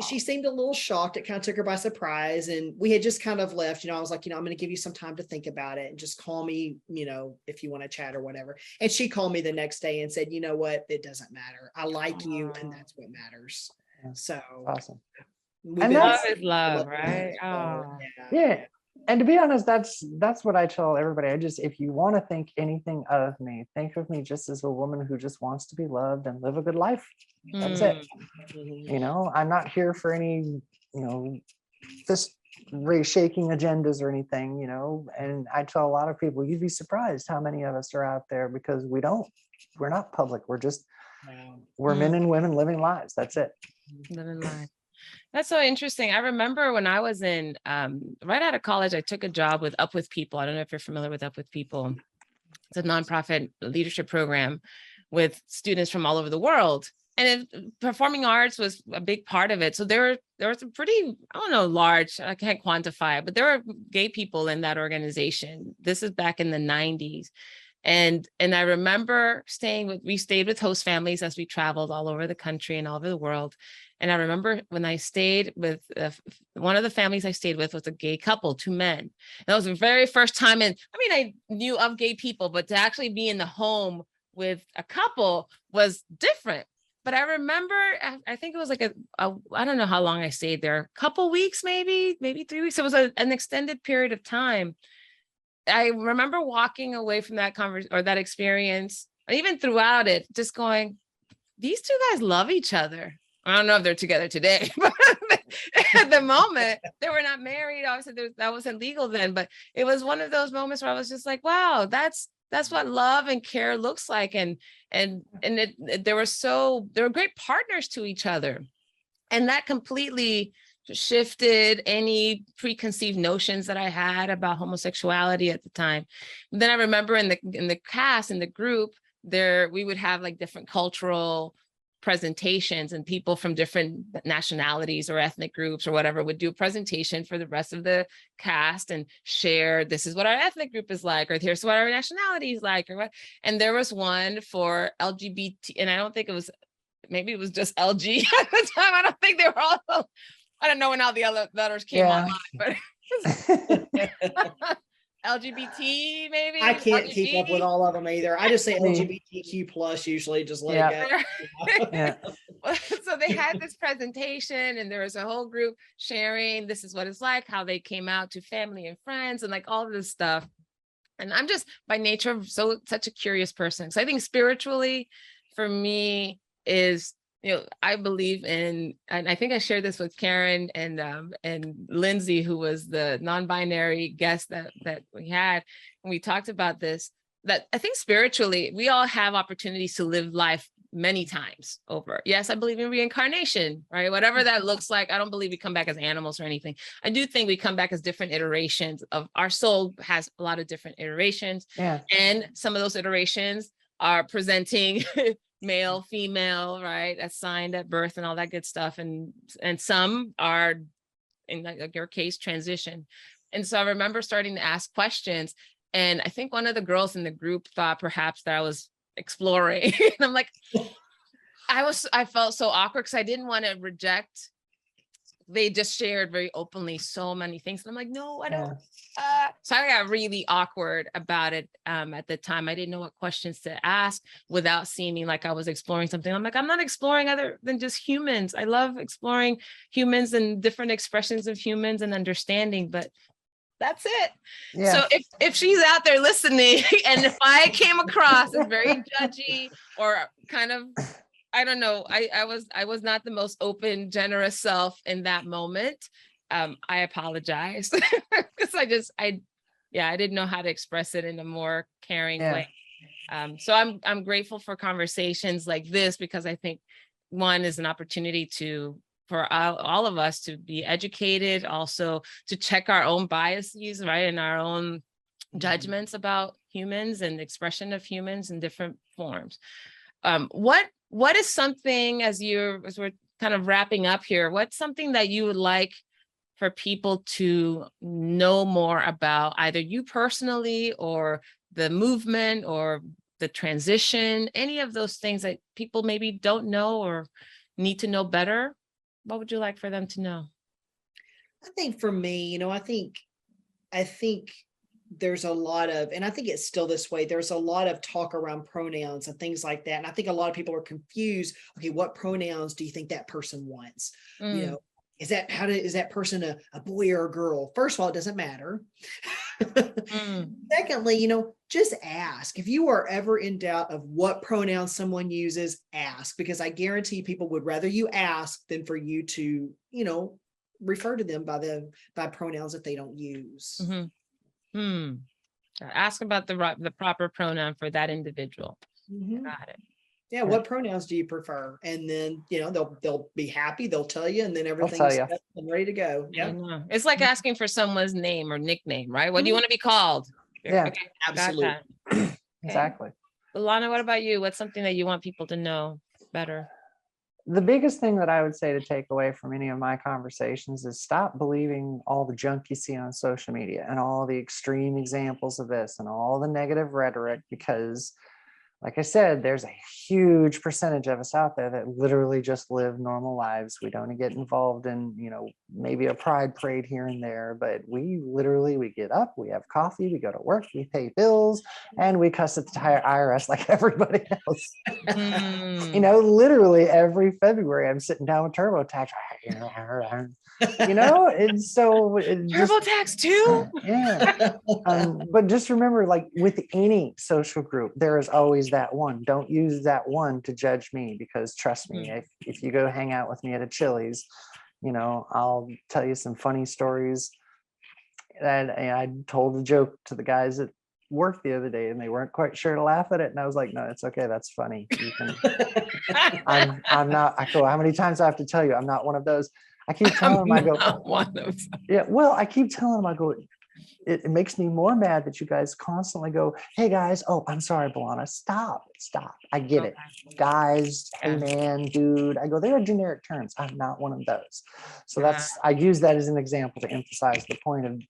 she seemed a little shocked. It kind of took her by surprise. And we had just kind of left, I was like, I'm going to give you some time to think about it and just call me, if you want to chat or whatever. And she called me the next day and said, you know what? It doesn't matter. I like you. And that's what matters. So awesome. And love is love, right? Yeah. And to be honest, that's what I tell everybody. If you want to think anything of me, think of me just as a woman who just wants to be loved and live a good life. That's it. I'm not here for any, fist shaking agendas or anything, and I tell a lot of people, you'd be surprised how many of us are out there because we're not public. We're men and women living lives. That's it. Living life. That's so interesting. I remember when I was in right out of college, I took a job with Up With People. I don't know if you're familiar with Up With People. It's a nonprofit leadership program with students from all over the world. And performing arts was a big part of it. So there was a pretty, large, I can't quantify it, but there were gay people in that organization. This is back in the 90s. And I remember we stayed with host families as we traveled all over the country and all over the world. And I remember when I stayed with one of the families I stayed with was a gay couple, 2 men. And that was the very first time. And I knew of gay people, but to actually be in the home with a couple was different. But I remember, I think it was like I don't know how long I stayed there, a couple weeks, maybe 3 weeks. It was an extended period of time. I remember walking away from that conversation or that experience, and even throughout it, just going, these 2 guys love each other. I don't know if they're together today, but at the moment they were not married. Obviously that wasn't legal then, but it was one of those moments where I was just like, wow, that's what love and care looks like. And they were great partners to each other. And that completely shifted any preconceived notions that I had about homosexuality at the time. And then I remember in the cast, in the group, we would have like different cultural presentations, and people from different nationalities or ethnic groups or whatever would do a presentation for the rest of the cast and share, this is what our ethnic group is like, or here's what our nationality is like, or what. And there was one for LGBT, and I don't think maybe it was just LG at the time. I don't think they were all, I don't know when all the other letters came online, but LGBT maybe. I can't keep up with all of them either. I just say LGBTQ plus usually, just let it go. So they had this presentation, and there was a whole group sharing, this is what it's like, how they came out to family and friends and like all of this stuff. And I'm just by nature such a curious person. So I think spiritually for me is, I believe in, and I think I shared this with Karen and Lindsay, who was the non-binary guest that we had, and we talked about this, that I think spiritually we all have opportunities to live life many times over. Yes, I believe in reincarnation, right? Whatever that looks like. I don't believe we come back as animals or anything. I do think we come back as different iterations of our soul. Has a lot of different iterations. Yeah. And some of those iterations are presenting male, female, right? Assigned at birth and all that good stuff. And some are, in like your case, transition. And so I remember starting to ask questions. And I think one of the girls in the group thought perhaps that I was exploring. And I'm like, I felt so awkward because I didn't want to reject. They just shared very openly so many things. And I'm like, no, I don't. So I got really awkward about it at the time. I didn't know what questions to ask without seeming like I was exploring something. I'm like, I'm not exploring other than just humans. I love exploring humans and different expressions of humans and understanding, but that's it. Yeah. So if she's out there listening and if I came across as very judgy or kind of, I don't know, I was not the most open, generous self in that moment. I apologize because I didn't know how to express it in a more caring way. So I'm grateful for conversations like this because I think one is an opportunity for all of us to be educated, also to check our own biases, right? And our own judgments about humans and expression of humans in different forms. What is something, as we're kind of wrapping up here, what's something that you would like for people to know more about, either you personally or the movement or the transition, any of those things that people maybe don't know or need to know better? What would you like for them to know? I think for me, I think there's a lot of, and I think it's still this way, there's a lot of talk around pronouns and things like that. And I think a lot of people are confused. Okay, what pronouns do you think that person wants? Is that person a boy or a girl? First of all, it doesn't matter. Secondly, just ask. If you are ever in doubt of what pronoun someone uses, ask, because I guarantee people would rather you ask than for you to, refer to them by pronouns that they don't use. Ask about the proper pronoun for that individual. Got it. Yeah, what pronouns do you prefer? And then, they'll be happy, they'll tell you, and then everything's set and ready to go. Yeah. It's like asking for someone's name or nickname, right? What do you want to be called? Yeah, okay, absolutely. Okay. Exactly. B'Elana, what about you? What's something that you want people to know better? The biggest thing that I would say to take away from any of my conversations is stop believing all the junk you see on social media and all the extreme examples of this and all the negative rhetoric, because like I said, there's a huge percentage of us out there that literally just live normal lives. We don't get involved in, maybe a pride parade here and there, but we get up, we have coffee, we go to work, we pay bills, and we cuss at the IRS like everybody else. Literally every February, I'm sitting down with TurboTax. And so TurboTax too. Yeah. But just remember, like with any social group, there is always that one. Don't use that one to judge me, because trust me, if you go hang out with me at a Chili's, I'll tell you some funny stories. And I told a joke to the guys at work the other day and they weren't quite sure to laugh at it. And I was like, no, it's okay. That's funny. You can, I'm not, I go, how many times do I have to tell you? I'm not one of those. I keep telling them, I go, yeah, well, I keep telling them, I go, it makes me more mad that you guys constantly go, hey guys, oh, I'm sorry, B'Elana, stop. I get it. Guys, hey man, dude. I go, there are generic terms. I'm not one of those. So I use that as an example to emphasize the point of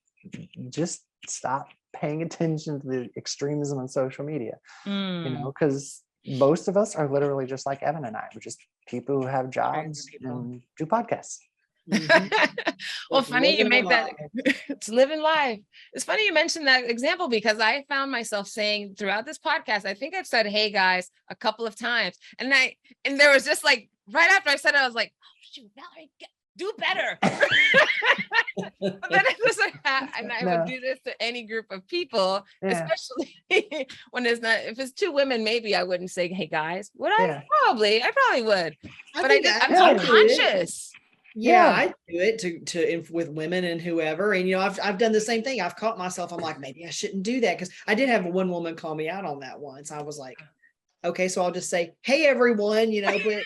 just stop paying attention to the extremism on social media, because most of us are literally just like Evin and I. We're just people who have jobs and do podcasts. Well, funny you make that. It's living life. It's funny you mentioned that example, because I found myself saying throughout this podcast, I think I've said, hey guys, a couple of times. And there was just like, right after I said it, I was like, oh shoot, Valerie, do better. But then it was like, and I would do this to any group of people, especially when if it's two women, maybe I wouldn't say, hey guys, would I? I probably would. But I'm subconscious. Yeah, I do it to with women and whoever. And, I've done the same thing. I've caught myself. I'm like, maybe I shouldn't do that. Because I did have one woman call me out on that once. I was like, okay, so I'll just say, hey, everyone, but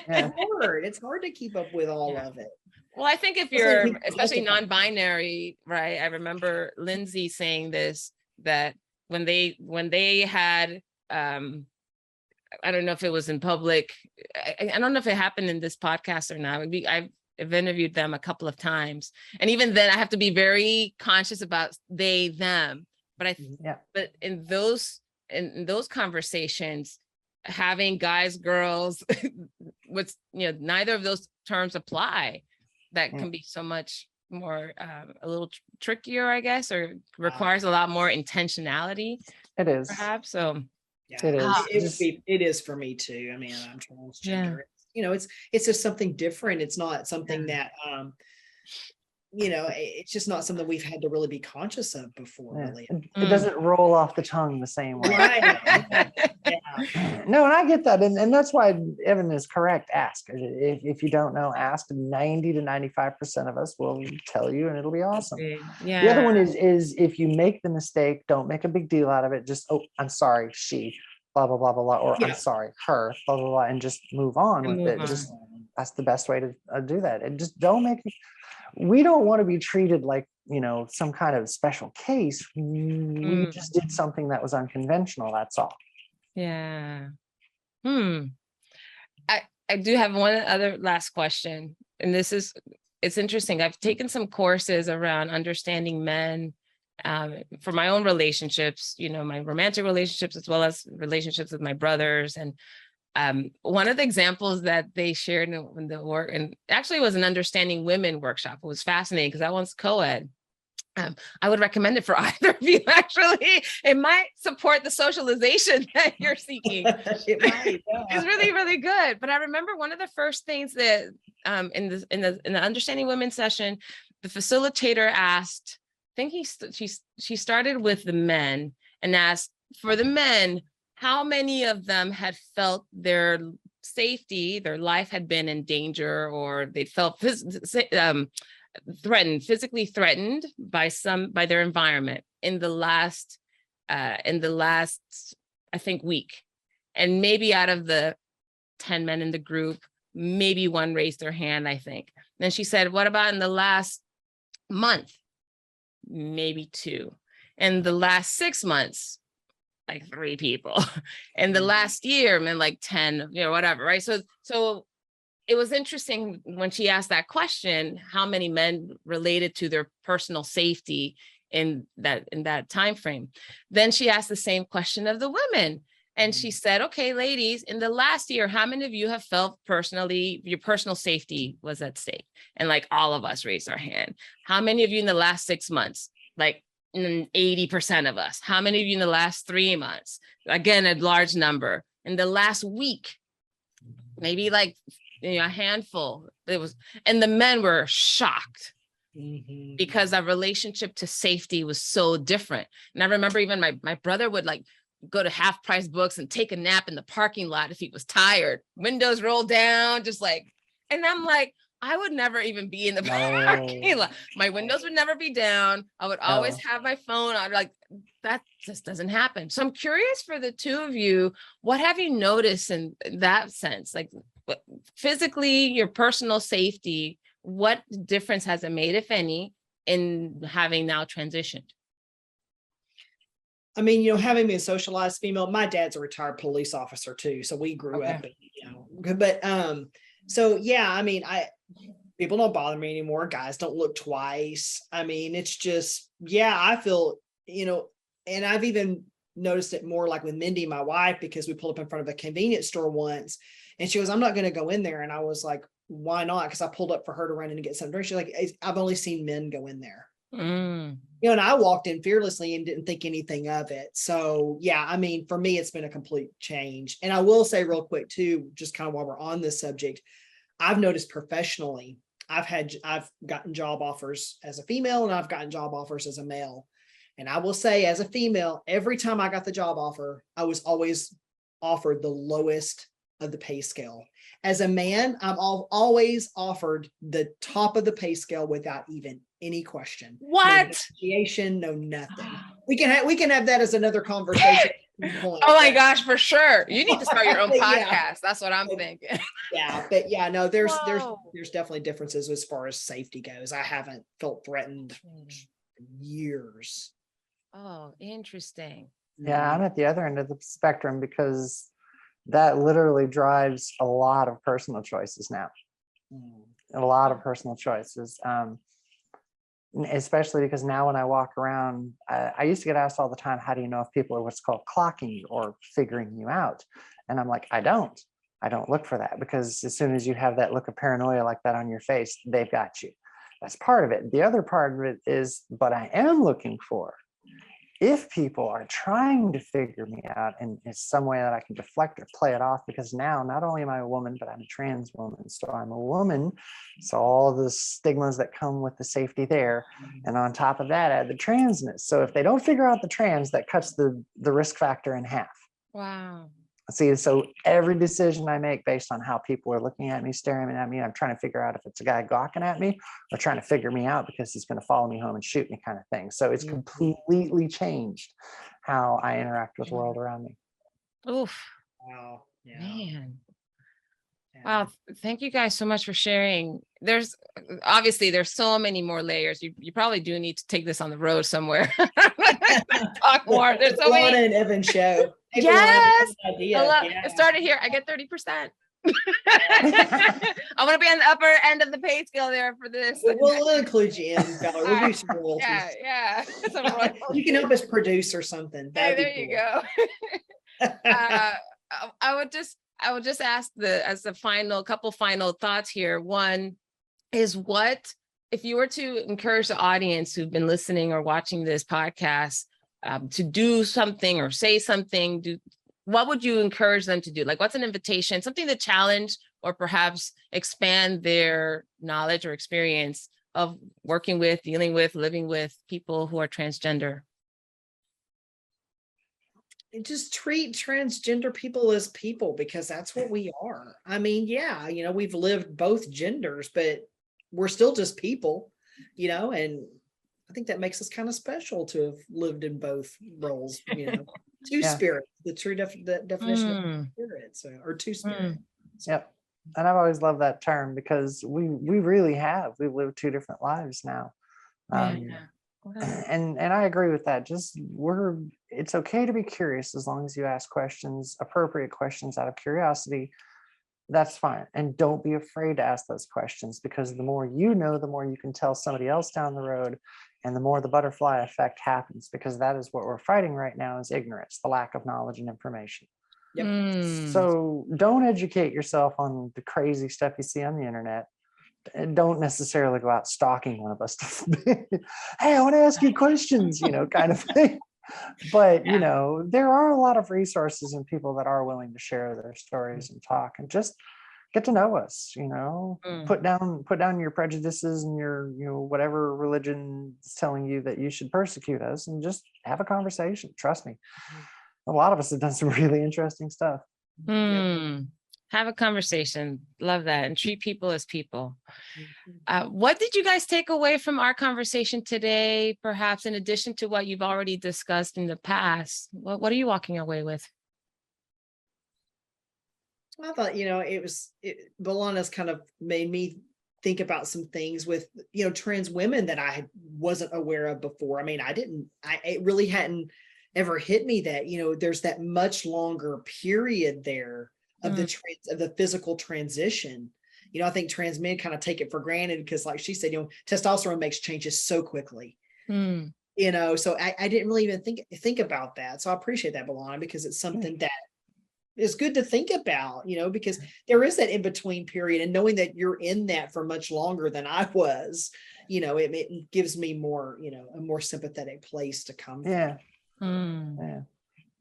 Yeah. it's hard to keep up with all Yeah. of it. Well, I think if Especially you're, people especially justify- non-binary, right? I remember Lindsay saying this, that when they had, I don't know if it was in public. I don't know if it happened in this podcast or not. I've interviewed them a couple of times, and even then, I have to be very conscious about they, them. But Yeah. but in those conversations, having guys, girls, what's neither of those terms apply. That can be so much more a little trickier, I guess, or requires a lot more intentionality. It is. Perhaps so. Yeah, It is. it would be, it is for me too. I mean, I'm transgender. Yeah. It's just something different. It's not something that it's just not something we've had to really be conscious of before, Yeah. really. It doesn't roll off the tongue the same way. Right. No, and I get that. And that's why Evin is correct. Ask. If you don't know, ask. 90 to 95% of us will tell you, and it'll be awesome. Yeah. The other one is if you make the mistake, don't make a big deal out of it. Just, oh, I'm sorry, she, blah, blah, blah, blah, blah, or I'm sorry, her, blah, blah, blah, and just move on with it. Just that's the best way to do that. And just don't make it. We don't want to be treated like, some kind of special case. We just did something that was unconventional. That's all. Yeah. I do have one other last question. And it's interesting. I've taken some courses around understanding men for my own relationships, my romantic relationships, as well as relationships with my brothers. And one of the examples that they shared in the work, and actually it was an understanding women workshop. It was fascinating because that one's co-ed. I would recommend it for either of you. Actually, it might support the socialization that you're seeking. It might, yeah. It's really, really good. But I remember one of the first things that in the understanding women session, the facilitator asked, I think she started with the men and asked, for the men, how many of them had felt their safety, their life had been in danger, or they felt physically threatened by their environment in the last I think week. And maybe out of the 10 men in the group, maybe one raised their hand, I think. Then she said, what about in the last month? Maybe 2. In the last 6 months, like 3 people. In the last year, like 10, whatever, right? So it was interesting when she asked that question, how many men related to their personal safety in that time frame. Then she asked the same question of the women. And she said, okay, ladies, in the last year, how many of you have felt personally your personal safety was at stake? And like all of us raised our hand. How many of you in the last 6 months? Like 80% of us. How many of you in the last 3 months? Again, a large number. In the last week, maybe like a handful. And the men were shocked because our relationship to safety was so different. And I remember even my brother would like go to half price books and take a nap in the parking lot if he was tired, windows rolled down, just like, and I'm like, I would never even be in the parking lot. My windows would never be down. I would always have my phone on. Like, that just doesn't happen. So I'm curious for the two of you, what have you noticed in that sense? Like physically, your personal safety, what difference has it made, if any, in having now transitioned? I mean, having been a socialized female, my dad's a retired police officer too. So we grew up, but so yeah, I mean, people don't bother me anymore. Guys don't look twice. I mean, it's just, I feel, and I've even noticed it more like with Mindy, my wife, because we pulled up in front of a convenience store once and she goes, I'm not going to go in there. And I was like, why not? Because I pulled up for her to run in and get some drink. She's like, I've only seen men go in there. And I walked in fearlessly and didn't think anything of it. So yeah, I mean, for me, it's been a complete change. And I will say real quick too, just kind of while we're on this subject, I've noticed professionally, I've gotten job offers as a female and I've gotten job offers as a male. And I will say as a female, every time I got the job offer, I was always offered the lowest of the pay scale. As a man, I'm always offered the top of the pay scale without even any question. What? No negotiation, no nothing. We can have that as another conversation. Oh my gosh, for sure. You need to start your own podcast. Yeah. That's what I'm thinking. Yeah, but yeah, no, there's Whoa. definitely differences as far as safety goes. I haven't felt threatened in years. Oh, interesting. Yeah, I'm at the other end of the spectrum because that literally drives a lot of personal choices now. A lot of personal choices. Especially because now when I walk around, I used to get asked all the time, how do you know if people are what's called clocking you or figuring you out? And I'm like, I don't look for that, because as soon as you have that look of paranoia like that on your face, they've got you. That's part of it. The other part of it is, but I am looking for, if people are trying to figure me out and it's some way that I can deflect or play it off, because now not only am I a woman, but I'm a trans woman. So I'm a woman. So all the stigmas that come with the safety there. And on top of that, add the transness. So if they don't figure out the trans, that cuts the risk factor in half. Wow. See, so every decision I make based on how people are looking at me, staring at me, I'm trying to figure out if it's a guy gawking at me or trying to figure me out because he's going to follow me home and shoot me, kind of thing. So it's completely changed how I interact with the world around me. Oof. Wow. Yeah. Man. Yeah. Wow. Thank you guys so much for sharing. There's so many more layers. You probably do need to take this on the road somewhere. Talk more. There's so many. An Evin show. Yes. Yeah. It started here. I get 30%. I want to be on the upper end of the pay scale there for this. We'll include you in, Valerie. We'll do some royalties. Yeah. Some royalties. You can help us produce or something. Hey, there you go. I would just ask as the couple final thoughts here. One is, what if you were to encourage the audience who've been listening or watching this podcast to do something or say something, what would you encourage them to do? Like, what's an invitation, something to challenge or perhaps expand their knowledge or experience of working with, dealing with, living with people who are transgender? Just treat transgender people as people, because that's what we are. I mean, yeah, we've lived both genders, but we're still just people, and I think that makes us kind of special to have lived in both roles, two spirits, the true definition of spirit, or two spirits. Yep. And I've always loved that term, because we really have, we've lived two different lives now. And I agree with that. It's okay to be curious as long as you ask questions, appropriate questions out of curiosity. That's fine. And don't be afraid to ask those questions, because the more you know, the more you can tell somebody else down the road, and the more the butterfly effect happens, because that is what we're fighting right now, is ignorance, the lack of knowledge and information. Yep. So don't educate yourself on the crazy stuff you see on the internet. And don't necessarily go out stalking one of us. Hey, I want to ask you questions, kind of thing. But, there are a lot of resources and people that are willing to share their stories and talk, and just get to know us, put down your prejudices and your, whatever religion is telling you that you should persecute us, and just have a conversation. Trust me. A lot of us have done some really interesting stuff. Have a conversation. Love that. And treat people as people. What did you guys take away from our conversation today, perhaps in addition to what you've already discussed in the past? What are you walking away with? I thought, B'Elana's kind of made me think about some things with, trans women that I wasn't aware of before. I mean, it really hadn't ever hit me that, there's that much longer period there of the physical transition. I think trans men kind of take it for granted, because like she said, testosterone makes changes so quickly. So I didn't really even think about that. So I appreciate that, B'Elana, because it's something that is good to think about, because there is that in-between period, and knowing that you're in that for much longer than I was, it gives me more, a more sympathetic place to come from. Yeah.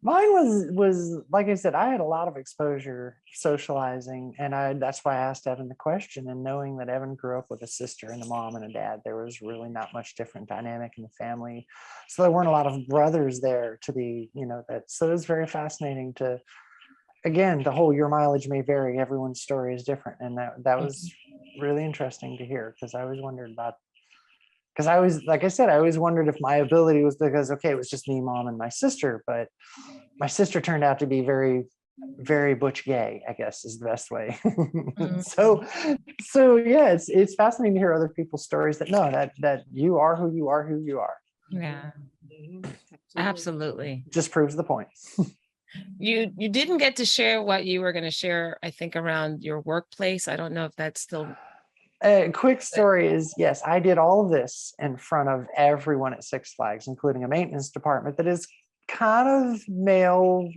Mine was like I said, I had a lot of exposure socializing, and that's why I asked Evin the question. And knowing that Evin grew up with a sister and a mom and a dad, there was really not much different dynamic in the family. So there weren't a lot of brothers there to be, that. So it was very fascinating to, again, the whole your mileage may vary, everyone's story is different, and that was really interesting to hear, because I always wondered about. Because I always wondered if my ability was because, okay, it was just me, mom, and my sister. But, my sister turned out to be very, very butch gay, I guess is the best way. So yeah, it's fascinating to hear other people's stories that you are who you are. Yeah, absolutely. Just proves the point. You didn't get to share what you were going to share, I think, around your workplace. I don't know if that's still. A quick story is, yes, I did all of this in front of everyone at Six Flags, including a maintenance department that is kind of male,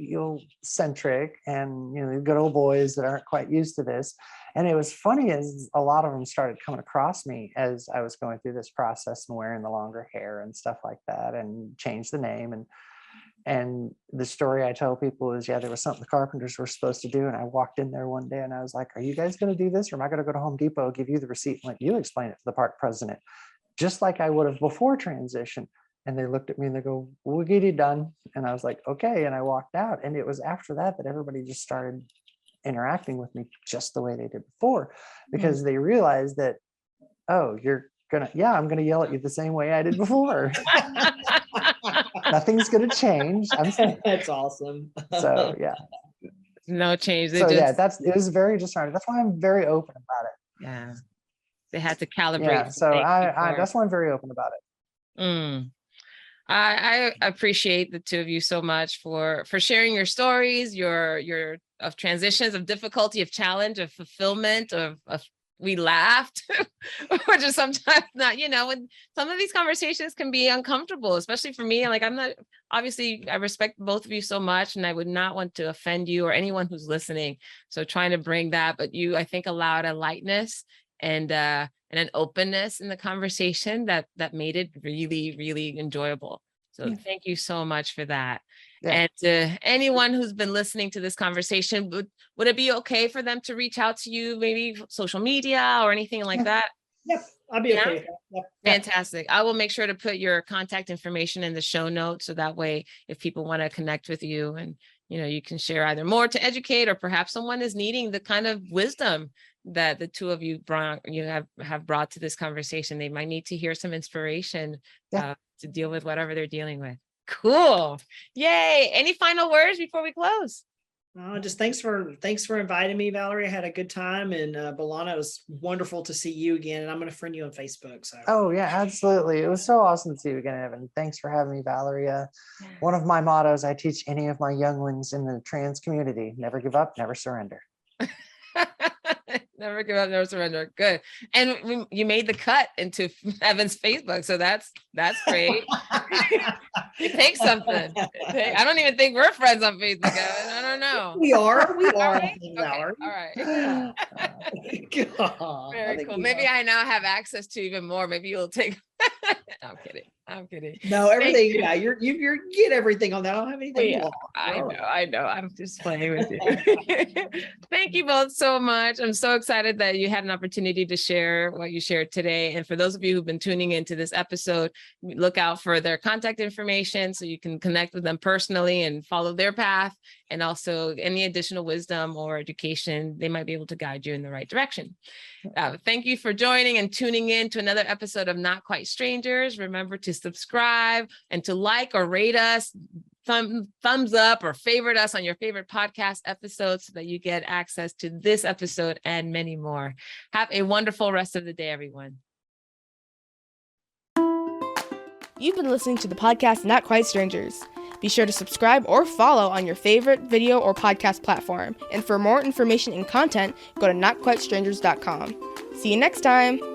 centric, and the good old boys that aren't quite used to this. And it was funny as a lot of them started coming across me as I was going through this process and wearing the longer hair and stuff like that, and changed the name. And the story I tell people is, there was something the carpenters were supposed to do. And I walked in there one day and I was like, are you guys going to do this? Or am I going to go to Home Depot, give you the receipt and let you explain it to the park president, just like I would have before transition? And they looked at me and they go, we'll get it done. And I was like, okay. And I walked out. And it was after that everybody just started interacting with me just the way they did before, because they realized that, oh, I'm going to yell at you the same way I did before. Nothing's going to change. I'm saying that's awesome. So yeah, no change. It was very disheartening. That's why I'm very open about it. Yeah, they had to calibrate. Yeah, so I that's why I'm very open about it. I appreciate the two of you so much for sharing your stories, your of transitions, of difficulty, of challenge, of fulfillment, of we laughed, which is sometimes not, when some of these conversations can be uncomfortable, especially for me. Like, I respect both of you so much, and I would not want to offend you or anyone who's listening. So trying to bring that, but you, I think, allowed a lightness and an openness in the conversation that made it really, really enjoyable. So thank you so much for that. Yeah. And anyone who's been listening to this conversation, would it be okay for them to reach out to you, maybe social media or anything like that? Yep, I'll be okay. Yep. Fantastic. I will make sure to put your contact information in the show notes, so that way, if people want to connect with you, and you can share either more to educate, or perhaps someone is needing the kind of wisdom that the two of you have brought to this conversation. They might need to hear some inspiration to deal with whatever they're dealing with. Cool. Yay. Any final words before we close? Just thanks for inviting me, Valerie. I had a good time, and B'Elana, it was wonderful to see you again. And I'm going to friend you on Facebook. So. Oh yeah, absolutely. It was so awesome to see you again, Evin. Thanks for having me, Valerie. One of my mottos I teach any of my younglings in the trans community: never give up, never surrender. Never give up, never surrender. Good. And you made the cut into Evin's Facebook, so that's great. It takes something. I don't even think we're friends on Facebook, Evin. I don't know. We are. Okay. All right. God, very cool. Maybe I now have access to even more. Maybe you'll take. I'm kidding. No, everything. Yeah, you get everything on that. I don't have anything. Yeah, I know. I'm just playing with you. Thank you both so much. I'm so excited that you had an opportunity to share what you shared today. And for those of you who've been tuning into this episode, look out for their contact information so you can connect with them personally and follow their path. And also any additional wisdom or education, they might be able to guide you in the right direction. Thank you for joining and tuning in to another episode of Not Quite Strangers. Remember to subscribe and to like or rate us, thumbs up or favorite us on your favorite podcast episodes, so that you get access to this episode and many more. Have a wonderful rest of the day, everyone. You've been listening to the podcast Not Quite Strangers. Be sure to subscribe or follow on your favorite video or podcast platform. And for more information and content, go to notquitestrangers.com. See you next time.